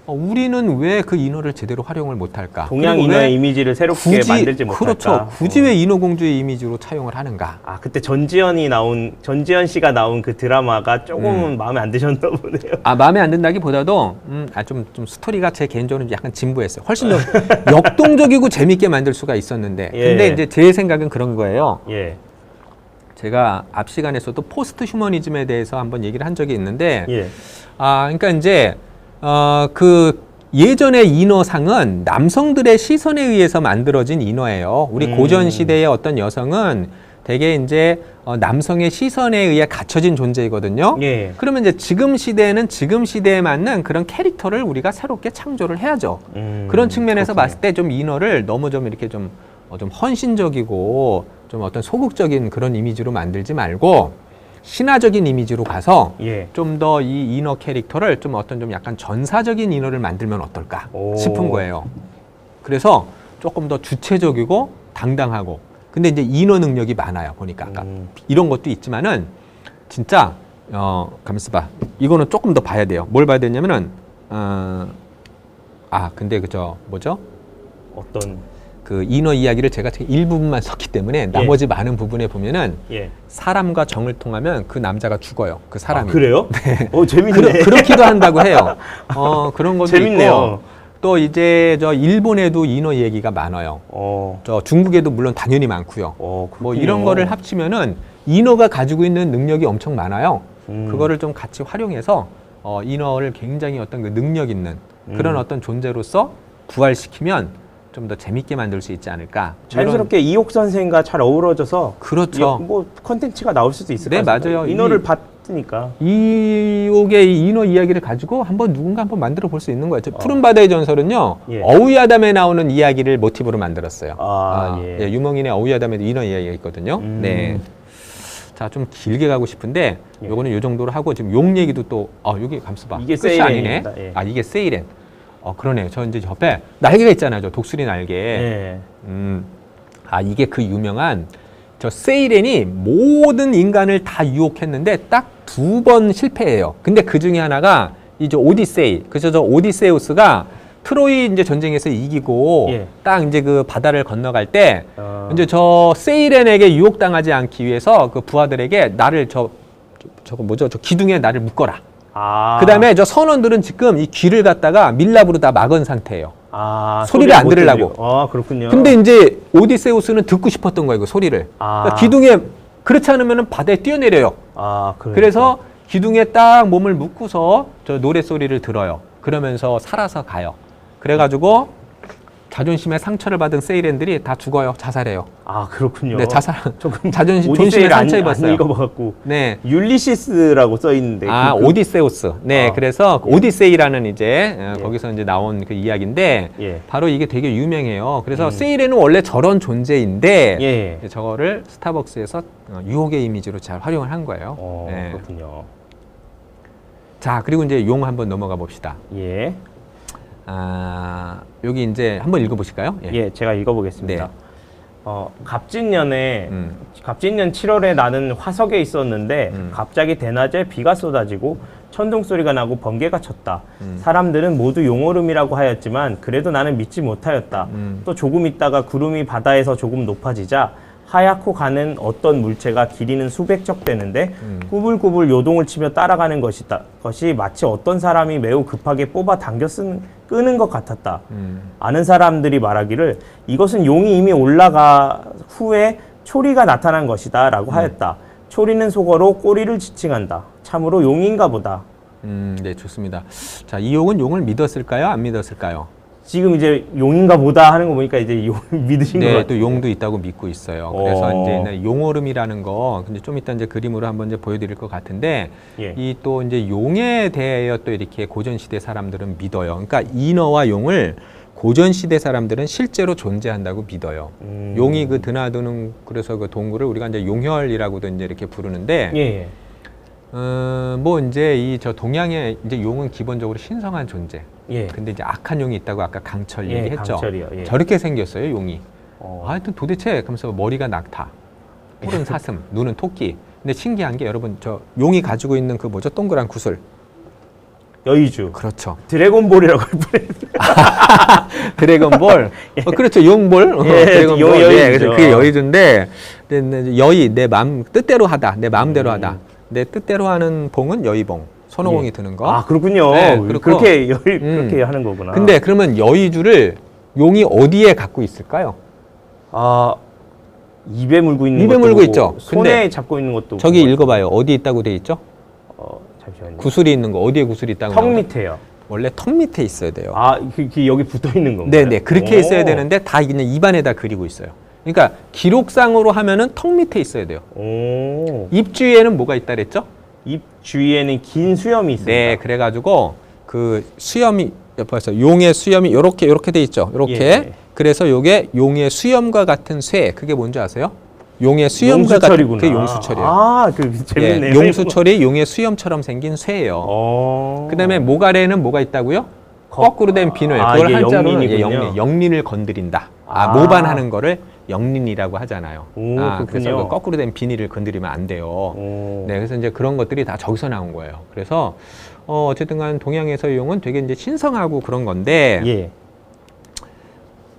[SPEAKER 2] 우리는 왜 그 인어를 제대로 활용을 못할까?
[SPEAKER 1] 동양
[SPEAKER 2] 그리고
[SPEAKER 1] 인어의
[SPEAKER 2] 왜
[SPEAKER 1] 이미지를 새롭게 만들지 못할까?
[SPEAKER 2] 그렇죠. 굳이 왜 인어 공주의 이미지로 차용을 하는가?
[SPEAKER 1] 그때 전지현 씨가 나온 그 드라마가 조금은 마음에 안 드셨나 보네요.
[SPEAKER 2] 마음에 안 든다기보다도 좀 스토리가 제 개인적으로 약간 진부했어요. 훨씬 더 역동적이고 재밌게 만들 수가 있었는데.
[SPEAKER 1] 예.
[SPEAKER 2] 근데 이제 제 생각은 그런 거예요.
[SPEAKER 1] 예.
[SPEAKER 2] 제가 앞 시간에서도 포스트 휴머니즘에 대해서 한번 얘기를 한 적이 있는데,
[SPEAKER 1] 예.
[SPEAKER 2] 그러니까 이제 그 예전의 인어상은 남성들의 시선에 의해서 만들어진 인어예요. 우리 고전 시대의 어떤 여성은 되게 이제 남성의 시선에 의해 갖춰진 존재이거든요.
[SPEAKER 1] 예.
[SPEAKER 2] 그러면 이제 지금 시대에는 지금 시대에 맞는 그런 캐릭터를 우리가 새롭게 창조를 해야죠. 그런 측면에서
[SPEAKER 1] 그렇군요.
[SPEAKER 2] 봤을 때 좀 인어를 너무 좀 이렇게 좀 헌신적이고 좀 어떤 소극적인 그런 이미지로 만들지 말고 신화적인 이미지로 가서
[SPEAKER 1] 예.
[SPEAKER 2] 좀 더 이 인어 캐릭터를 좀 어떤 좀 약간 전사적인 인어를 만들면 어떨까 싶은 거예요. 그래서 조금 더 주체적이고 당당하고 근데 이제 인어 능력이 많아요. 보니까 아까 이런 것도 있지만은 진짜 가만 있어봐. 이거는 조금 더 봐야 돼요. 뭘 봐야 되냐면은 근데 그저 뭐죠?
[SPEAKER 1] 어떤
[SPEAKER 2] 그 인어 이야기를 제가 일부분만 썼기 때문에 나머지 많은 부분에 보면은
[SPEAKER 1] 예.
[SPEAKER 2] 사람과 정을 통하면 그 남자가 죽어요. 그 사람이.
[SPEAKER 1] 그래요? 재밌네.
[SPEAKER 2] 그렇기도 한다고 해요. 그런 것도
[SPEAKER 1] 재밌네요.
[SPEAKER 2] 있고 또 이제 저 일본에도 인어 얘기가 많아요. 저 중국에도 물론 당연히 많고요. 뭐 이런 거를 합치면은 인어가 가지고 있는 능력이 엄청 많아요. 그거를 좀 같이 활용해서 인어를 굉장히 어떤 그 능력 있는 그런 어떤 존재로서 부활시키면 좀 더 재밌게 만들 수 있지 않을까.
[SPEAKER 1] 자연스럽게 이옥 선생과 잘 어우러져서
[SPEAKER 2] 그렇죠.
[SPEAKER 1] 뭐 컨텐츠가 나올 수도 있을 것
[SPEAKER 2] 네,
[SPEAKER 1] 같습니다.
[SPEAKER 2] 맞아요.
[SPEAKER 1] 인어를 봤으니까.
[SPEAKER 2] 이옥의 이 인어 이야기를 가지고 누군가 한번 만들어 볼 수 있는 거예요. 푸른 바다의 전설은요.
[SPEAKER 1] 예.
[SPEAKER 2] 어우야담에 나오는 이야기를 모티브로 만들었어요.
[SPEAKER 1] 예.
[SPEAKER 2] 유멍인의 어우야담에도 인어 이야기가 있거든요. 네. 자, 좀 길게 가고 싶은데 요거는 요 정도로 하고 지금 용 얘기도 또 여기 감싸봐.
[SPEAKER 1] 이게
[SPEAKER 2] 끝이 아니네.
[SPEAKER 1] 세이렌입니다. 예.
[SPEAKER 2] 이게 세이렌. 그러네요. 저 이제 옆에 날개가 있잖아요. 저 독수리 날개.
[SPEAKER 1] 예.
[SPEAKER 2] 이게 그 유명한 저 세이렌이 모든 인간을 다 유혹했는데 딱 2번 실패해요. 근데 그 중에 하나가 이제 오디세이. 그래서 저 오디세우스가 트로이 이제 전쟁에서 이기고 딱 이제 그 바다를 건너갈 때 이제 저 세이렌에게 유혹당하지 않기 위해서 그 부하들에게 나를 저거 뭐죠? 저 기둥에 나를 묶어라. 그 다음에 저 선원들은 지금 이 귀를 갖다가 밀랍으로 다 막은 상태예요. 소리를 안 들으려고.
[SPEAKER 1] 그렇군요.
[SPEAKER 2] 근데 이제 오디세우스는 듣고 싶었던 거예요, 그 소리를. 그러니까 기둥에, 그렇지 않으면 바다에 뛰어내려요. 그래서 기둥에 딱 몸을 묶고서 저 노랫소리를 들어요. 그러면서 살아서 가요. 그래가지고 자존심에 상처를 받은 세이렌들이 다 죽어요. 자살해요.
[SPEAKER 1] 그렇군요.
[SPEAKER 2] 네, 자존심, 존심에 상처 입었어요.
[SPEAKER 1] 안 읽어봐갖고.
[SPEAKER 2] 네.
[SPEAKER 1] 율리시스라고 써있는데.
[SPEAKER 2] 오디세우스. 네, 그래서 오디세이라는 이제 거기서 이제 나온 그 이야기인데 바로 이게 되게 유명해요. 그래서 세이렌은 원래 저런 존재인데 저거를 스타벅스에서 유혹의 이미지로 잘 활용을 한 거예요. 네.
[SPEAKER 1] 그렇군요.
[SPEAKER 2] 자, 그리고 이제 용 한번 넘어가 봅시다.
[SPEAKER 1] 예.
[SPEAKER 2] 여기 이제 한번 읽어보실까요?
[SPEAKER 1] 제가 읽어보겠습니다.
[SPEAKER 2] 네.
[SPEAKER 1] 갑진년 7월에 나는 화석에 있었는데 갑자기 대낮에 비가 쏟아지고 천둥 소리가 나고 번개가 쳤다. 사람들은 모두 용오름이라고 하였지만 그래도 나는 믿지 못하였다. 또 조금 있다가 구름이 바다에서 조금 높아지자 하얗고 가는 어떤 물체가 길이는 수백 적 되는데 꾸불꾸불 요동을 치며 따라가는 것이 마치 어떤 사람이 매우 급하게 뽑아 당겨 끄는 것 같았다. 아는 사람들이 말하기를 이것은 용이 이미 올라가 후에 초리가 나타난 것이다 라고 하였다. 초리는 속어로 꼬리를 지칭한다. 참으로 용인가 보다.
[SPEAKER 2] 네, 좋습니다. 자, 이 용은 용을 믿었을까요? 안 믿었을까요?
[SPEAKER 1] 지금 이제 용인가 보다 하는 거 보니까 이제 용 믿으신 것
[SPEAKER 2] 네,
[SPEAKER 1] 같아요.
[SPEAKER 2] 또 용도 있다고 믿고 있어요. 그래서
[SPEAKER 1] 어.
[SPEAKER 2] 이제 옛날에 용오름이라는 거, 근데 좀 이따 이제 그림으로 한번 이제 보여드릴 것 같은데,
[SPEAKER 1] 예.
[SPEAKER 2] 이 또 이제 용에 대하여 또 이렇게 고전 시대 사람들은 믿어요. 그러니까 인어와 용을 고전 시대 사람들은 실제로 존재한다고 믿어요. 용이 그 드나드는 그래서 그 동굴을 우리가 이제 용혈이라고도 이제 이렇게 부르는데,
[SPEAKER 1] 예.
[SPEAKER 2] 뭐 이제 이 저 동양의 이제 용은 기본적으로 신성한 존재.
[SPEAKER 1] 예.
[SPEAKER 2] 근데 이제 악한 용이 있다고 아까 강철
[SPEAKER 1] 예,
[SPEAKER 2] 얘기했죠.
[SPEAKER 1] 강철이요. 예.
[SPEAKER 2] 저렇게 생겼어요, 용이.
[SPEAKER 1] 어.
[SPEAKER 2] 하여튼 도대체 그러면서 머리가 낙타, 뿔은 사슴, 눈은 토끼. 근데 신기한 게 여러분 저 용이 가지고 있는 그 뭐죠? 동그란 구슬.
[SPEAKER 1] 여의주.
[SPEAKER 2] 그렇죠.
[SPEAKER 1] 드래곤볼이라고 할 뻔했어요.
[SPEAKER 2] 드래곤볼. 그렇죠. 용볼.
[SPEAKER 1] 예,
[SPEAKER 2] 드래곤볼.
[SPEAKER 1] 여의주죠.
[SPEAKER 2] 예, 그래서 그게 여의주인데 여의 내 마음 뜻대로 하다. 내 마음대로 하다. 내 뜻대로 하는 봉은 여의봉. 손오공이
[SPEAKER 1] 예.
[SPEAKER 2] 드는 거.
[SPEAKER 1] 아, 그렇군요.
[SPEAKER 2] 네, 그렇고.
[SPEAKER 1] 그렇게 그렇게 하는 거구나.
[SPEAKER 2] 근데 그러면 여의주를 용이 어디에 갖고 있을까요?
[SPEAKER 1] 아, 입에 물고 있는
[SPEAKER 2] 입에
[SPEAKER 1] 것도
[SPEAKER 2] 물고
[SPEAKER 1] 보고,
[SPEAKER 2] 있죠.
[SPEAKER 1] 손에
[SPEAKER 2] 근데
[SPEAKER 1] 잡고 있는 것도
[SPEAKER 2] 저기
[SPEAKER 1] 보고.
[SPEAKER 2] 읽어봐요. 어디 있다고 돼 있죠?
[SPEAKER 1] 잠시만요.
[SPEAKER 2] 구슬이 있는 거 어디에 구슬이 있다고?
[SPEAKER 1] 턱
[SPEAKER 2] 나오죠?
[SPEAKER 1] 밑에요.
[SPEAKER 2] 원래 턱 밑에 있어야 돼요.
[SPEAKER 1] 아, 그 여기 붙어 있는 건가요?
[SPEAKER 2] 네네 그렇게
[SPEAKER 1] 오.
[SPEAKER 2] 있어야 되는데 다 그냥 입안에다 그리고 있어요. 그러니까 기록상으로 하면은 턱 밑에 있어야 돼요.
[SPEAKER 1] 오.
[SPEAKER 2] 입 주위에는 뭐가 있다 그랬죠?
[SPEAKER 1] 입 주위에는 긴 수염이 있습니다.
[SPEAKER 2] 네, 그래가지고 그 수염이 벌써 용의 수염이 요렇게 돼 있죠. 요렇게.
[SPEAKER 1] 예.
[SPEAKER 2] 그래서 요게 용의 수염과 같은 쇠. 그게 뭔지 아세요? 용의 수염과
[SPEAKER 1] 용수철이구나.
[SPEAKER 2] 같은 그 용수철이에요.
[SPEAKER 1] 아, 그 재밌네요.
[SPEAKER 2] 예, 용수철이 용의 수염처럼 생긴 쇠예요. 그다음에 목 아래에는 뭐가 있다고요? 거꾸로 된 비늘.
[SPEAKER 1] 아,
[SPEAKER 2] 그걸
[SPEAKER 1] 이게
[SPEAKER 2] 한자로는
[SPEAKER 1] 영린이군요.
[SPEAKER 2] 영린을 건드린다.
[SPEAKER 1] 아.
[SPEAKER 2] 모반하는 거를 영린이라고 하잖아요.
[SPEAKER 1] 오,
[SPEAKER 2] 그래서
[SPEAKER 1] 그렇군요.
[SPEAKER 2] 그 거꾸로 된 비닐을 건드리면 안 돼요.
[SPEAKER 1] 오.
[SPEAKER 2] 네, 그래서 이제 그런 것들이 다 저기서 나온 거예요. 그래서 어쨌든 간 동양에서의 용은 되게 이제 신성하고 그런 건데,
[SPEAKER 1] 예.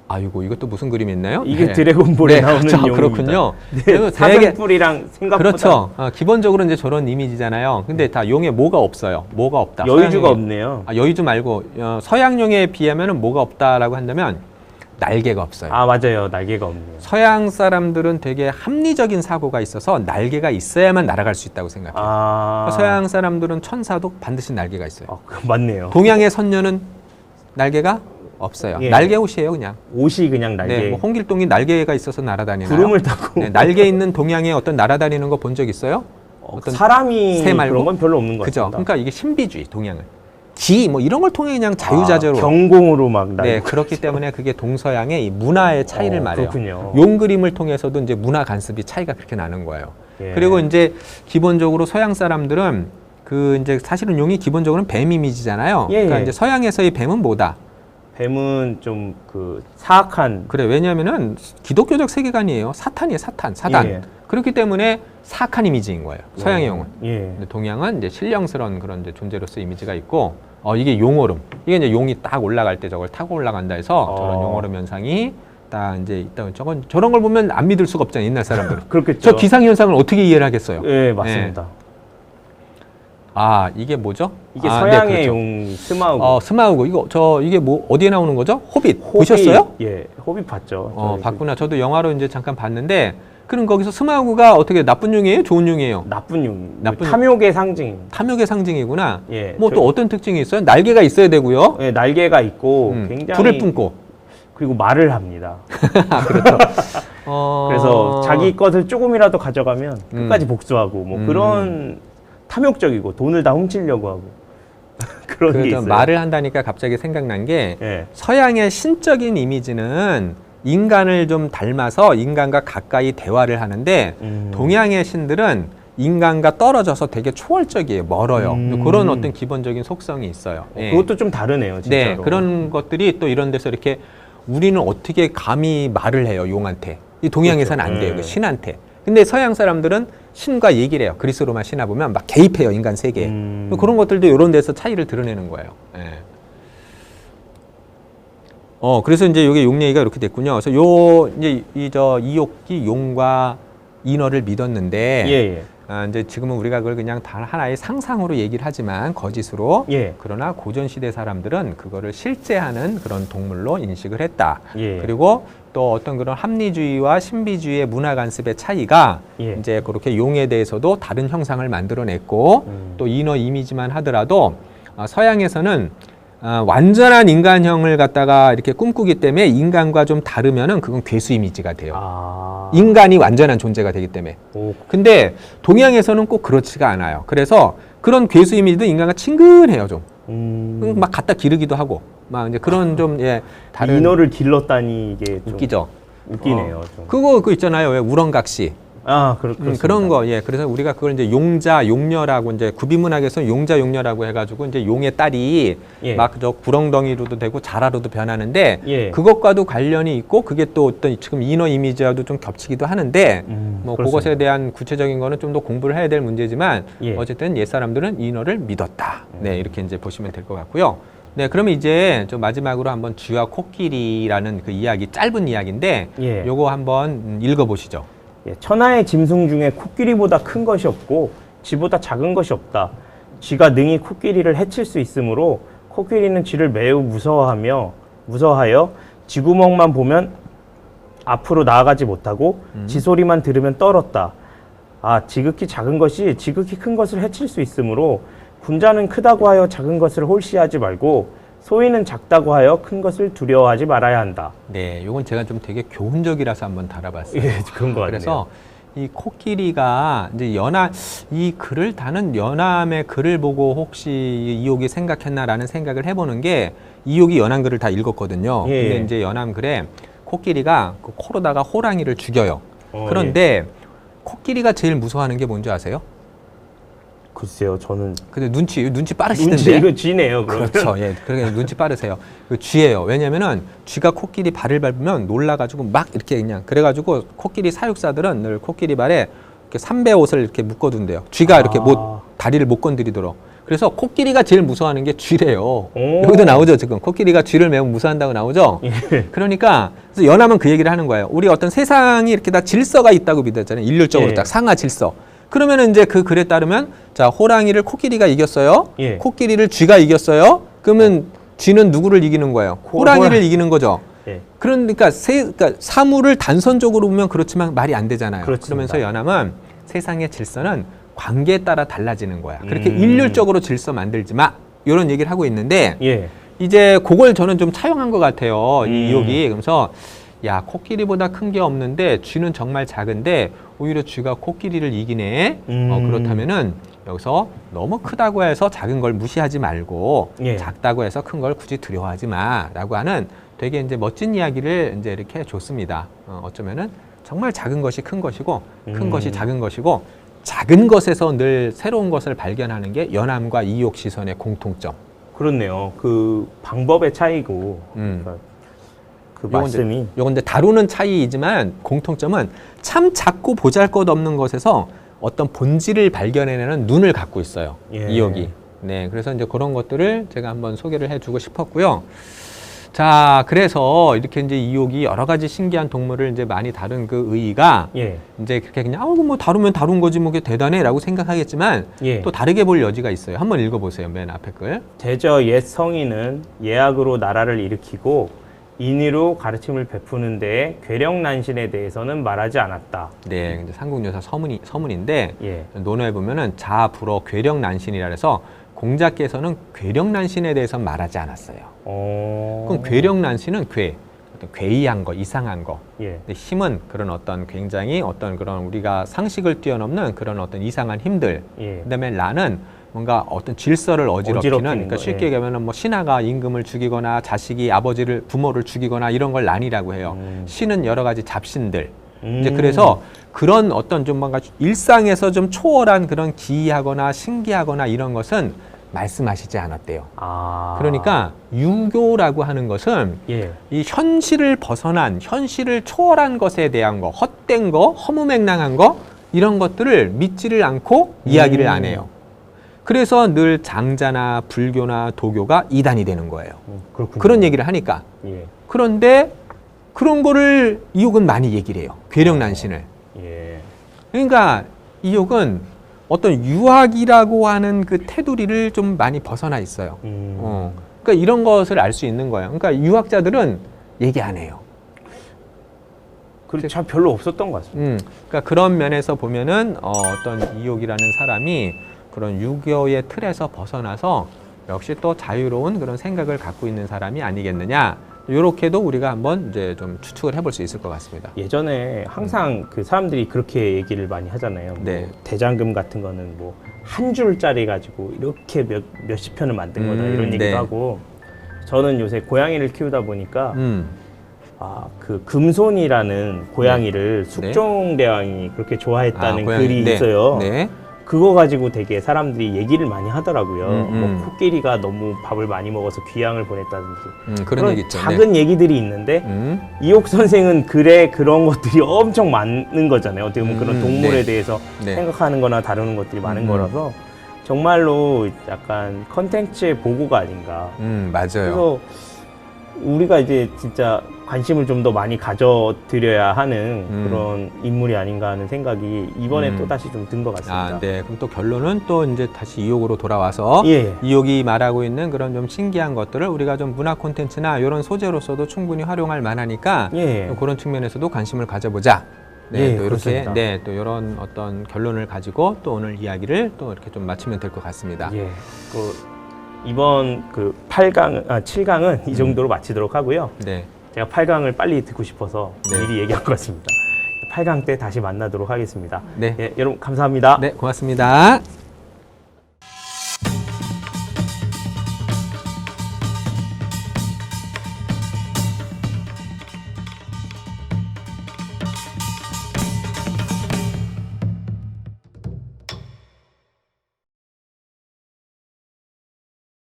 [SPEAKER 2] 아이고 이것도 무슨 그림이 있나요?
[SPEAKER 1] 이게
[SPEAKER 2] 네.
[SPEAKER 1] 드래곤볼에
[SPEAKER 2] 네,
[SPEAKER 1] 나오는
[SPEAKER 2] 그렇죠.
[SPEAKER 1] 용입니다.
[SPEAKER 2] 그렇군요.
[SPEAKER 1] 네,
[SPEAKER 2] 그래서 되게
[SPEAKER 1] 사슴뿔이랑 생각보다
[SPEAKER 2] 그렇죠. 기본적으로 이제 저런 이미지잖아요. 근데 다 용에 뭐가 없어요. 뭐가 없다.
[SPEAKER 1] 여의주가
[SPEAKER 2] 서양용에.
[SPEAKER 1] 없네요.
[SPEAKER 2] 여의주 말고 서양용에 비하면은 뭐가 없다라고 한다면 날개가 없어요.
[SPEAKER 1] 아, 맞아요. 날개가 없네요.
[SPEAKER 2] 서양 사람들은 되게 합리적인 사고가 있어서 날개가 있어야만 날아갈 수 있다고 생각해요.
[SPEAKER 1] 아.
[SPEAKER 2] 서양 사람들은 천사도 반드시 날개가 있어요.
[SPEAKER 1] 아, 맞네요.
[SPEAKER 2] 동양의 선녀는 날개가 없어요.
[SPEAKER 1] 예.
[SPEAKER 2] 날개 옷이에요, 그냥.
[SPEAKER 1] 옷이 그냥 날개.
[SPEAKER 2] 네, 뭐 홍길동이 날개가 있어서 날아다니나요?
[SPEAKER 1] 구름을 타고.
[SPEAKER 2] 네, 날개 있는 동양의 어떤 날아다니는 거 본 적 있어요? 어떤
[SPEAKER 1] 사람이
[SPEAKER 2] 새 말고?
[SPEAKER 1] 그런 건 별로 없는 것
[SPEAKER 2] 그죠?
[SPEAKER 1] 같습니다.
[SPEAKER 2] 그러니까 이게 신비주의, 동양은. 뭐 이런 걸 통해 그냥 자유자재로.
[SPEAKER 1] 경공으로 막 날.
[SPEAKER 2] 네, 그렇기 때문에 그게 동서양의 이 문화의 차이를 말해요.
[SPEAKER 1] 그렇군요.
[SPEAKER 2] 용 그림을 통해서도 이제 문화 간섭이 차이가 그렇게 나는 거예요.
[SPEAKER 1] 예.
[SPEAKER 2] 그리고 이제 기본적으로 서양 사람들은 그 이제 사실은 용이 기본적으로는 뱀 이미지잖아요.
[SPEAKER 1] 예,
[SPEAKER 2] 그러니까
[SPEAKER 1] 예.
[SPEAKER 2] 이제 서양에서의 뱀은 뭐다?
[SPEAKER 1] 뱀은 좀 그 사악한.
[SPEAKER 2] 그래, 왜냐하면은 기독교적 세계관이에요. 사탄이에요, 사단.
[SPEAKER 1] 예.
[SPEAKER 2] 그렇기 때문에 사악한 이미지인 거예요. 서양의 용은.
[SPEAKER 1] 예.
[SPEAKER 2] 근데 동양은 이제 신령스러운 그런 이제 존재로서 이미지가 있고, 이게 용오름. 이게 이제 용이 딱 올라갈 때 저걸 타고 올라간다 해서 저런 용오름 현상이 딱 이제 있다. 저런 걸 보면 안 믿을 수가 없잖아요, 옛날 사람들은.
[SPEAKER 1] 그렇겠죠.
[SPEAKER 2] 저 기상 현상을 어떻게 이해를 하겠어요?
[SPEAKER 1] 예, 맞습니다.
[SPEAKER 2] 아, 이게 뭐죠?
[SPEAKER 1] 이게
[SPEAKER 2] 아,
[SPEAKER 1] 서양의
[SPEAKER 2] 네, 그렇죠.
[SPEAKER 1] 용 스마우고.
[SPEAKER 2] 스마우고 이게 뭐 어디에 나오는 거죠? 호빗. 보셨어요?
[SPEAKER 1] 예, 호빗 봤죠.
[SPEAKER 2] 봤구나. 저도 영화로 이제 잠깐 봤는데, 그럼 거기서 스마우가 어떻게 나쁜 용이에요? 좋은 용이에요?
[SPEAKER 1] 나쁜 용.
[SPEAKER 2] 나쁜
[SPEAKER 1] 탐욕의 상징.
[SPEAKER 2] 탐욕의 상징이구나.
[SPEAKER 1] 예.
[SPEAKER 2] 뭐 또 어떤 특징이 있어요? 날개가 있어야 되고요.
[SPEAKER 1] 예, 날개가 있고 굉장히
[SPEAKER 2] 불을 뿜고.
[SPEAKER 1] 그리고 말을 합니다.
[SPEAKER 2] 그렇죠.
[SPEAKER 1] 그래서 자기 것을 조금이라도 가져가면 끝까지 복수하고 뭐 그런 탐욕적이고 돈을 다 훔치려고 하고 그런 게
[SPEAKER 2] 그래서
[SPEAKER 1] 있어요.
[SPEAKER 2] 말을 한다니까 갑자기 생각난 게
[SPEAKER 1] 예.
[SPEAKER 2] 서양의 신적인 이미지는 인간을 좀 닮아서 인간과 가까이 대화를 하는데 동양의 신들은 인간과 떨어져서 되게 초월적이에요. 멀어요. 그런 어떤 기본적인 속성이 있어요. 예.
[SPEAKER 1] 그것도 좀 다르네요, 진짜로.
[SPEAKER 2] 네, 그런 것들이 또 이런 데서 이렇게 우리는 어떻게 감히 말을 해요, 용한테. 이 동양에서는
[SPEAKER 1] 그렇죠.
[SPEAKER 2] 안 돼요,
[SPEAKER 1] 네.
[SPEAKER 2] 그 신한테. 근데 서양 사람들은 신과 얘기를 해요. 그리스 로마 신화 보면 막 개입해요, 인간 세계에. 그런 것들도 이런 데서 차이를 드러내는 거예요. 예. 그래서 이제 이게 용 얘기가 이렇게 됐군요. 그래서 이제 이옥기 용과 인어를 믿었는데,
[SPEAKER 1] 예, 예.
[SPEAKER 2] 이제 지금은 우리가 그걸 그냥 단 하나의 상상으로 얘기를 하지만 거짓으로.
[SPEAKER 1] 예.
[SPEAKER 2] 그러나 고전 시대 사람들은 그거를 실제하는 그런 동물로 인식을 했다.
[SPEAKER 1] 예.
[SPEAKER 2] 그리고 또 어떤 그런 합리주의와 신비주의의 문화 간섭의 차이가
[SPEAKER 1] 예.
[SPEAKER 2] 이제 그렇게 용에 대해서도 다른 형상을 만들어냈고 또 인어 이미지만 하더라도 서양에서는 완전한 인간형을 갖다가 이렇게 꿈꾸기 때문에 인간과 좀 다르면은 그건 괴수 이미지가 돼요. 인간이 완전한 존재가 되기 때문에. 근데 동양에서는 꼭 그렇지가 않아요. 그래서 그런 괴수 이미지도 인간과 친근해요, 좀. 막 갖다 기르기도 하고, 막 이제 그런 좀, 예, 다른.
[SPEAKER 1] 인어를 길렀다니 이게 좀
[SPEAKER 2] 웃기죠.
[SPEAKER 1] 웃기네요. 좀.
[SPEAKER 2] 그거 있잖아요. 왜 우렁각시.
[SPEAKER 1] 그렇습니다.
[SPEAKER 2] 그런 거, 예. 그래서 우리가 그걸 이제 용자, 용녀라고 이제 구비문학에서 용자, 용녀라고 해가지고 이제 용의 딸이
[SPEAKER 1] 예.
[SPEAKER 2] 막 저 구렁덩이로도 되고 자라로도 변하는데
[SPEAKER 1] 예.
[SPEAKER 2] 그것과도 관련이 있고 그게 또 어떤 지금 인어 이미지와도 좀 겹치기도 하는데 뭐
[SPEAKER 1] 그렇습니다.
[SPEAKER 2] 그것에 대한 구체적인 거는 좀 더 공부를 해야 될 문제지만
[SPEAKER 1] 예.
[SPEAKER 2] 어쨌든 옛 사람들은 인어를 믿었다. 네, 이렇게 이제 보시면 될 것 같고요. 네, 그러면 이제 좀 마지막으로 한번 쥐와 코끼리라는 그 이야기, 짧은 이야기인데
[SPEAKER 1] 예.
[SPEAKER 2] 요거 한번 읽어보시죠.
[SPEAKER 1] 예, 천하의 짐승 중에 코끼리보다 큰 것이 없고 쥐보다 작은 것이 없다. 쥐가 능히 코끼리를 해칠 수 있으므로 코끼리는 쥐를 매우 무서워하여 쥐구멍만 보면 앞으로 나아가지 못하고 쥐 소리만 들으면 떨었다. 지극히 작은 것이 지극히 큰 것을 해칠 수 있으므로 군자는 크다고 하여 작은 것을 홀시하지 말고 소인은 작다고 하여 큰 것을 두려워하지 말아야 한다.
[SPEAKER 2] 네, 요건 제가 좀 되게 교훈적이라서 한번 달아봤어요.
[SPEAKER 1] 예, 그런 것 같네요.
[SPEAKER 2] 그래서 이 코끼리가 이제 이 글을 다는 연암의 글을 보고 혹시 이옥이 생각했나라는 생각을 해보는 게 이옥이 연암 글을 다 읽었거든요.
[SPEAKER 1] 예.
[SPEAKER 2] 근데 이제 연암 글에 코끼리가 그 코로다가 호랑이를 죽여요. 그런데
[SPEAKER 1] 예.
[SPEAKER 2] 코끼리가 제일 무서워하는 게 뭔지 아세요?
[SPEAKER 1] 글쎄요, 저는
[SPEAKER 2] 근데 눈치 빠르시던데.
[SPEAKER 1] 눈치 이거 쥐네요. 그러면.
[SPEAKER 2] 그렇죠. 예, 그러니까 눈치 빠르세요. 그 쥐예요. 왜냐면은 쥐가 코끼리 발을 밟으면 놀라가지고 막 이렇게 그냥 그래가지고 코끼리 사육사들은 늘 코끼리 발에 이렇게 삼배 옷을 이렇게 묶어둔대요. 쥐가 이렇게 다리를 못 건드리도록. 그래서 코끼리가 제일 무서워하는 게 쥐래요. 여기도 나오죠, 지금. 코끼리가 쥐를 매우 무서워한다고 나오죠.
[SPEAKER 1] 예.
[SPEAKER 2] 그러니까 그래서 연암은 그 얘기를 하는 거예요. 우리 어떤 세상이 이렇게 다 질서가 있다고 믿었잖아요. 일률적으로
[SPEAKER 1] 예.
[SPEAKER 2] 딱 상하 질서. 그러면은 이제 그 글에 따르면 자, 호랑이를 코끼리가 이겼어요.
[SPEAKER 1] 예.
[SPEAKER 2] 코끼리를 쥐가 이겼어요. 그러면 쥐는 누구를 이기는 거예요? 호랑이를 이기는 거죠.
[SPEAKER 1] 예.
[SPEAKER 2] 그러니까 사물을 단선적으로 보면 그렇지만 말이 안 되잖아요.
[SPEAKER 1] 그렇습니다.
[SPEAKER 2] 그러면서 연암은 세상의 질서는 관계에 따라 달라지는 거야. 그렇게 일률적으로 질서 만들지 마. 이런 얘기를 하고 있는데
[SPEAKER 1] 예.
[SPEAKER 2] 이제 그걸 저는 좀 차용한 것 같아요. 이 이욕이. 그러면서 야, 코끼리보다 큰 게 없는데 쥐는 정말 작은데 오히려 쥐가 코끼리를 이기네. 그렇다면은 여기서 너무 크다고 해서 작은 걸 무시하지 말고
[SPEAKER 1] 예.
[SPEAKER 2] 작다고 해서 큰 걸 굳이 두려워하지 마라고 하는 되게 이제 멋진 이야기를 이제 이렇게 줬습니다. 어쩌면은 정말 작은 것이 큰 것이고 큰 것이 작은 것이고 작은 것에서 늘 새로운 것을 발견하는 게 연암과 이욕 시선의 공통점.
[SPEAKER 1] 그렇네요. 그 방법의 차이고 그러니까 그 말씀이
[SPEAKER 2] 요건 이제 다루는 차이이지만 공통점은 참 작고 보잘것없는 것에서 어떤 본질을 발견해내는 눈을 갖고 있어요.
[SPEAKER 1] 예.
[SPEAKER 2] 이욕이. 네, 그래서 이제 그런 것들을 제가 한번 소개를 해주고 싶었고요. 자, 그래서 이렇게 이제 이욕이 여러 가지 신기한 동물을 이제 많이 다룬 그 의의가
[SPEAKER 1] 예.
[SPEAKER 2] 이제 그렇게 그냥 뭐 다루면 다룬 거지 뭐 그게 대단해라고 생각하겠지만
[SPEAKER 1] 예.
[SPEAKER 2] 또 다르게 볼 여지가 있어요. 한번 읽어보세요. 맨 앞에 글.
[SPEAKER 1] 대저 옛 성인은 예약으로 나라를 일으키고 인의로 가르침을 베푸는 데에 괴력난신에 대해서는 말하지 않았다.
[SPEAKER 2] 네, 이제 삼국유사 서문인데
[SPEAKER 1] 예.
[SPEAKER 2] 논어에 보면은 자, 불어, 괴력난신이라 해서 공자께서는 괴력난신에 대해서 말하지 않았어요. 그럼 괴력난신은 어떤 괴이한 거, 이상한 거.
[SPEAKER 1] 예.
[SPEAKER 2] 근데 힘은 그런 어떤 굉장히 어떤 그런 우리가 상식을 뛰어넘는 그런 어떤 이상한 힘들.
[SPEAKER 1] 예.
[SPEAKER 2] 그다음에 라는 뭔가 어떤 질서를 어지럽히는 그러니까
[SPEAKER 1] 거,
[SPEAKER 2] 쉽게
[SPEAKER 1] 예.
[SPEAKER 2] 얘기하면 뭐 신하가 임금을 죽이거나 자식이 부모를 죽이거나 이런 걸 란이라고 해요. 신은 여러 가지 잡신들. 이제 그래서 그런 어떤 좀 뭔가 일상에서 좀 초월한 그런 기이하거나 신기하거나 이런 것은 말씀하시지 않았대요. 그러니까 유교라고 하는 것은
[SPEAKER 1] 예.
[SPEAKER 2] 이 현실을 벗어난 현실을 초월한 것에 대한 거, 헛된 거, 허무맹랑한 거 이런 것들을 믿지를 않고 이야기를 안 해요. 그래서 늘 장자나 불교나 도교가 이단이 되는 거예요.
[SPEAKER 1] 그렇군요.
[SPEAKER 2] 그런 얘기를 하니까.
[SPEAKER 1] 예.
[SPEAKER 2] 그런데 그런 거를 이욕은 많이 얘기를 해요. 괴력난신을.
[SPEAKER 1] 예.
[SPEAKER 2] 그러니까 이욕은 어떤 유학이라고 하는 그 테두리를 좀 많이 벗어나 있어요. 그러니까 이런 것을 알 수 있는 거예요. 그러니까 유학자들은 얘기 안 해요.
[SPEAKER 1] 참 별로 없었던 것 같습니다.
[SPEAKER 2] 그러니까 그런 면에서 보면은 어떤 이욕이라는 사람이 그런 유교의 틀에서 벗어나서 역시 또 자유로운 그런 생각을 갖고 있는 사람이 아니겠느냐. 이렇게도 우리가 한번 이제 좀 추측을 해볼 수 있을 것 같습니다.
[SPEAKER 1] 예전에 항상 그 사람들이 그렇게 얘기를 많이 하잖아요.
[SPEAKER 2] 네.
[SPEAKER 1] 뭐 대장금 같은 거는 뭐 한 줄짜리 가지고 이렇게 몇십 편을 만든 거다 이런 얘기도
[SPEAKER 2] 네.
[SPEAKER 1] 하고, 저는 요새 고양이를 키우다 보니까 그 금손이라는 고양이를 숙종대왕이 그렇게 좋아했다는 글이
[SPEAKER 2] 네.
[SPEAKER 1] 있어요.
[SPEAKER 2] 네.
[SPEAKER 1] 그거 가지고 되게 사람들이 얘기를 많이 하더라고요.
[SPEAKER 2] 음.
[SPEAKER 1] 뭐 코끼리가 너무 밥을 많이 먹어서 귀향을 보냈다든지
[SPEAKER 2] 그런 얘기 있죠.
[SPEAKER 1] 작은 얘기들이 있는데 이옥 선생은 글에 그런 것들이 엄청 많은 거잖아요. 어떻게 보면 그런 동물에
[SPEAKER 2] 네.
[SPEAKER 1] 대해서
[SPEAKER 2] 네.
[SPEAKER 1] 생각하는 거나 다루는 것들이 많은 거라서 정말로 약간 컨텐츠의 보고가 아닌가.
[SPEAKER 2] 맞아요.
[SPEAKER 1] 그래서 우리가 이제 진짜 관심을 좀 더 많이 가져드려야 하는 그런 인물이 아닌가 하는 생각이 이번에 또 다시 좀 든 것 같습니다.
[SPEAKER 2] 네. 그럼 또 결론은 또 이제 다시 이옥으로 돌아와서
[SPEAKER 1] 예.
[SPEAKER 2] 이옥이 말하고 있는 그런 좀 신기한 것들을 우리가 좀 문화 콘텐츠나 이런 소재로서도 충분히 활용할 만하니까
[SPEAKER 1] 예.
[SPEAKER 2] 그런 측면에서도 관심을 가져보자. 네,
[SPEAKER 1] 예,
[SPEAKER 2] 또 이렇게
[SPEAKER 1] 그렇습니다.
[SPEAKER 2] 네, 또 이런 어떤 결론을 가지고 또 오늘 이야기를 또 이렇게 좀 마치면 될 것 같습니다.
[SPEAKER 1] 예. 이번 7강은 이 정도로 마치도록 하고요.
[SPEAKER 2] 네.
[SPEAKER 1] 제가 8강을 빨리 듣고 싶어서
[SPEAKER 2] 네.
[SPEAKER 1] 미리 얘기한 것 같습니다. 8강 때 다시 만나도록 하겠습니다.
[SPEAKER 2] 네.
[SPEAKER 1] 예, 여러분 감사합니다.
[SPEAKER 2] 네, 고맙습니다.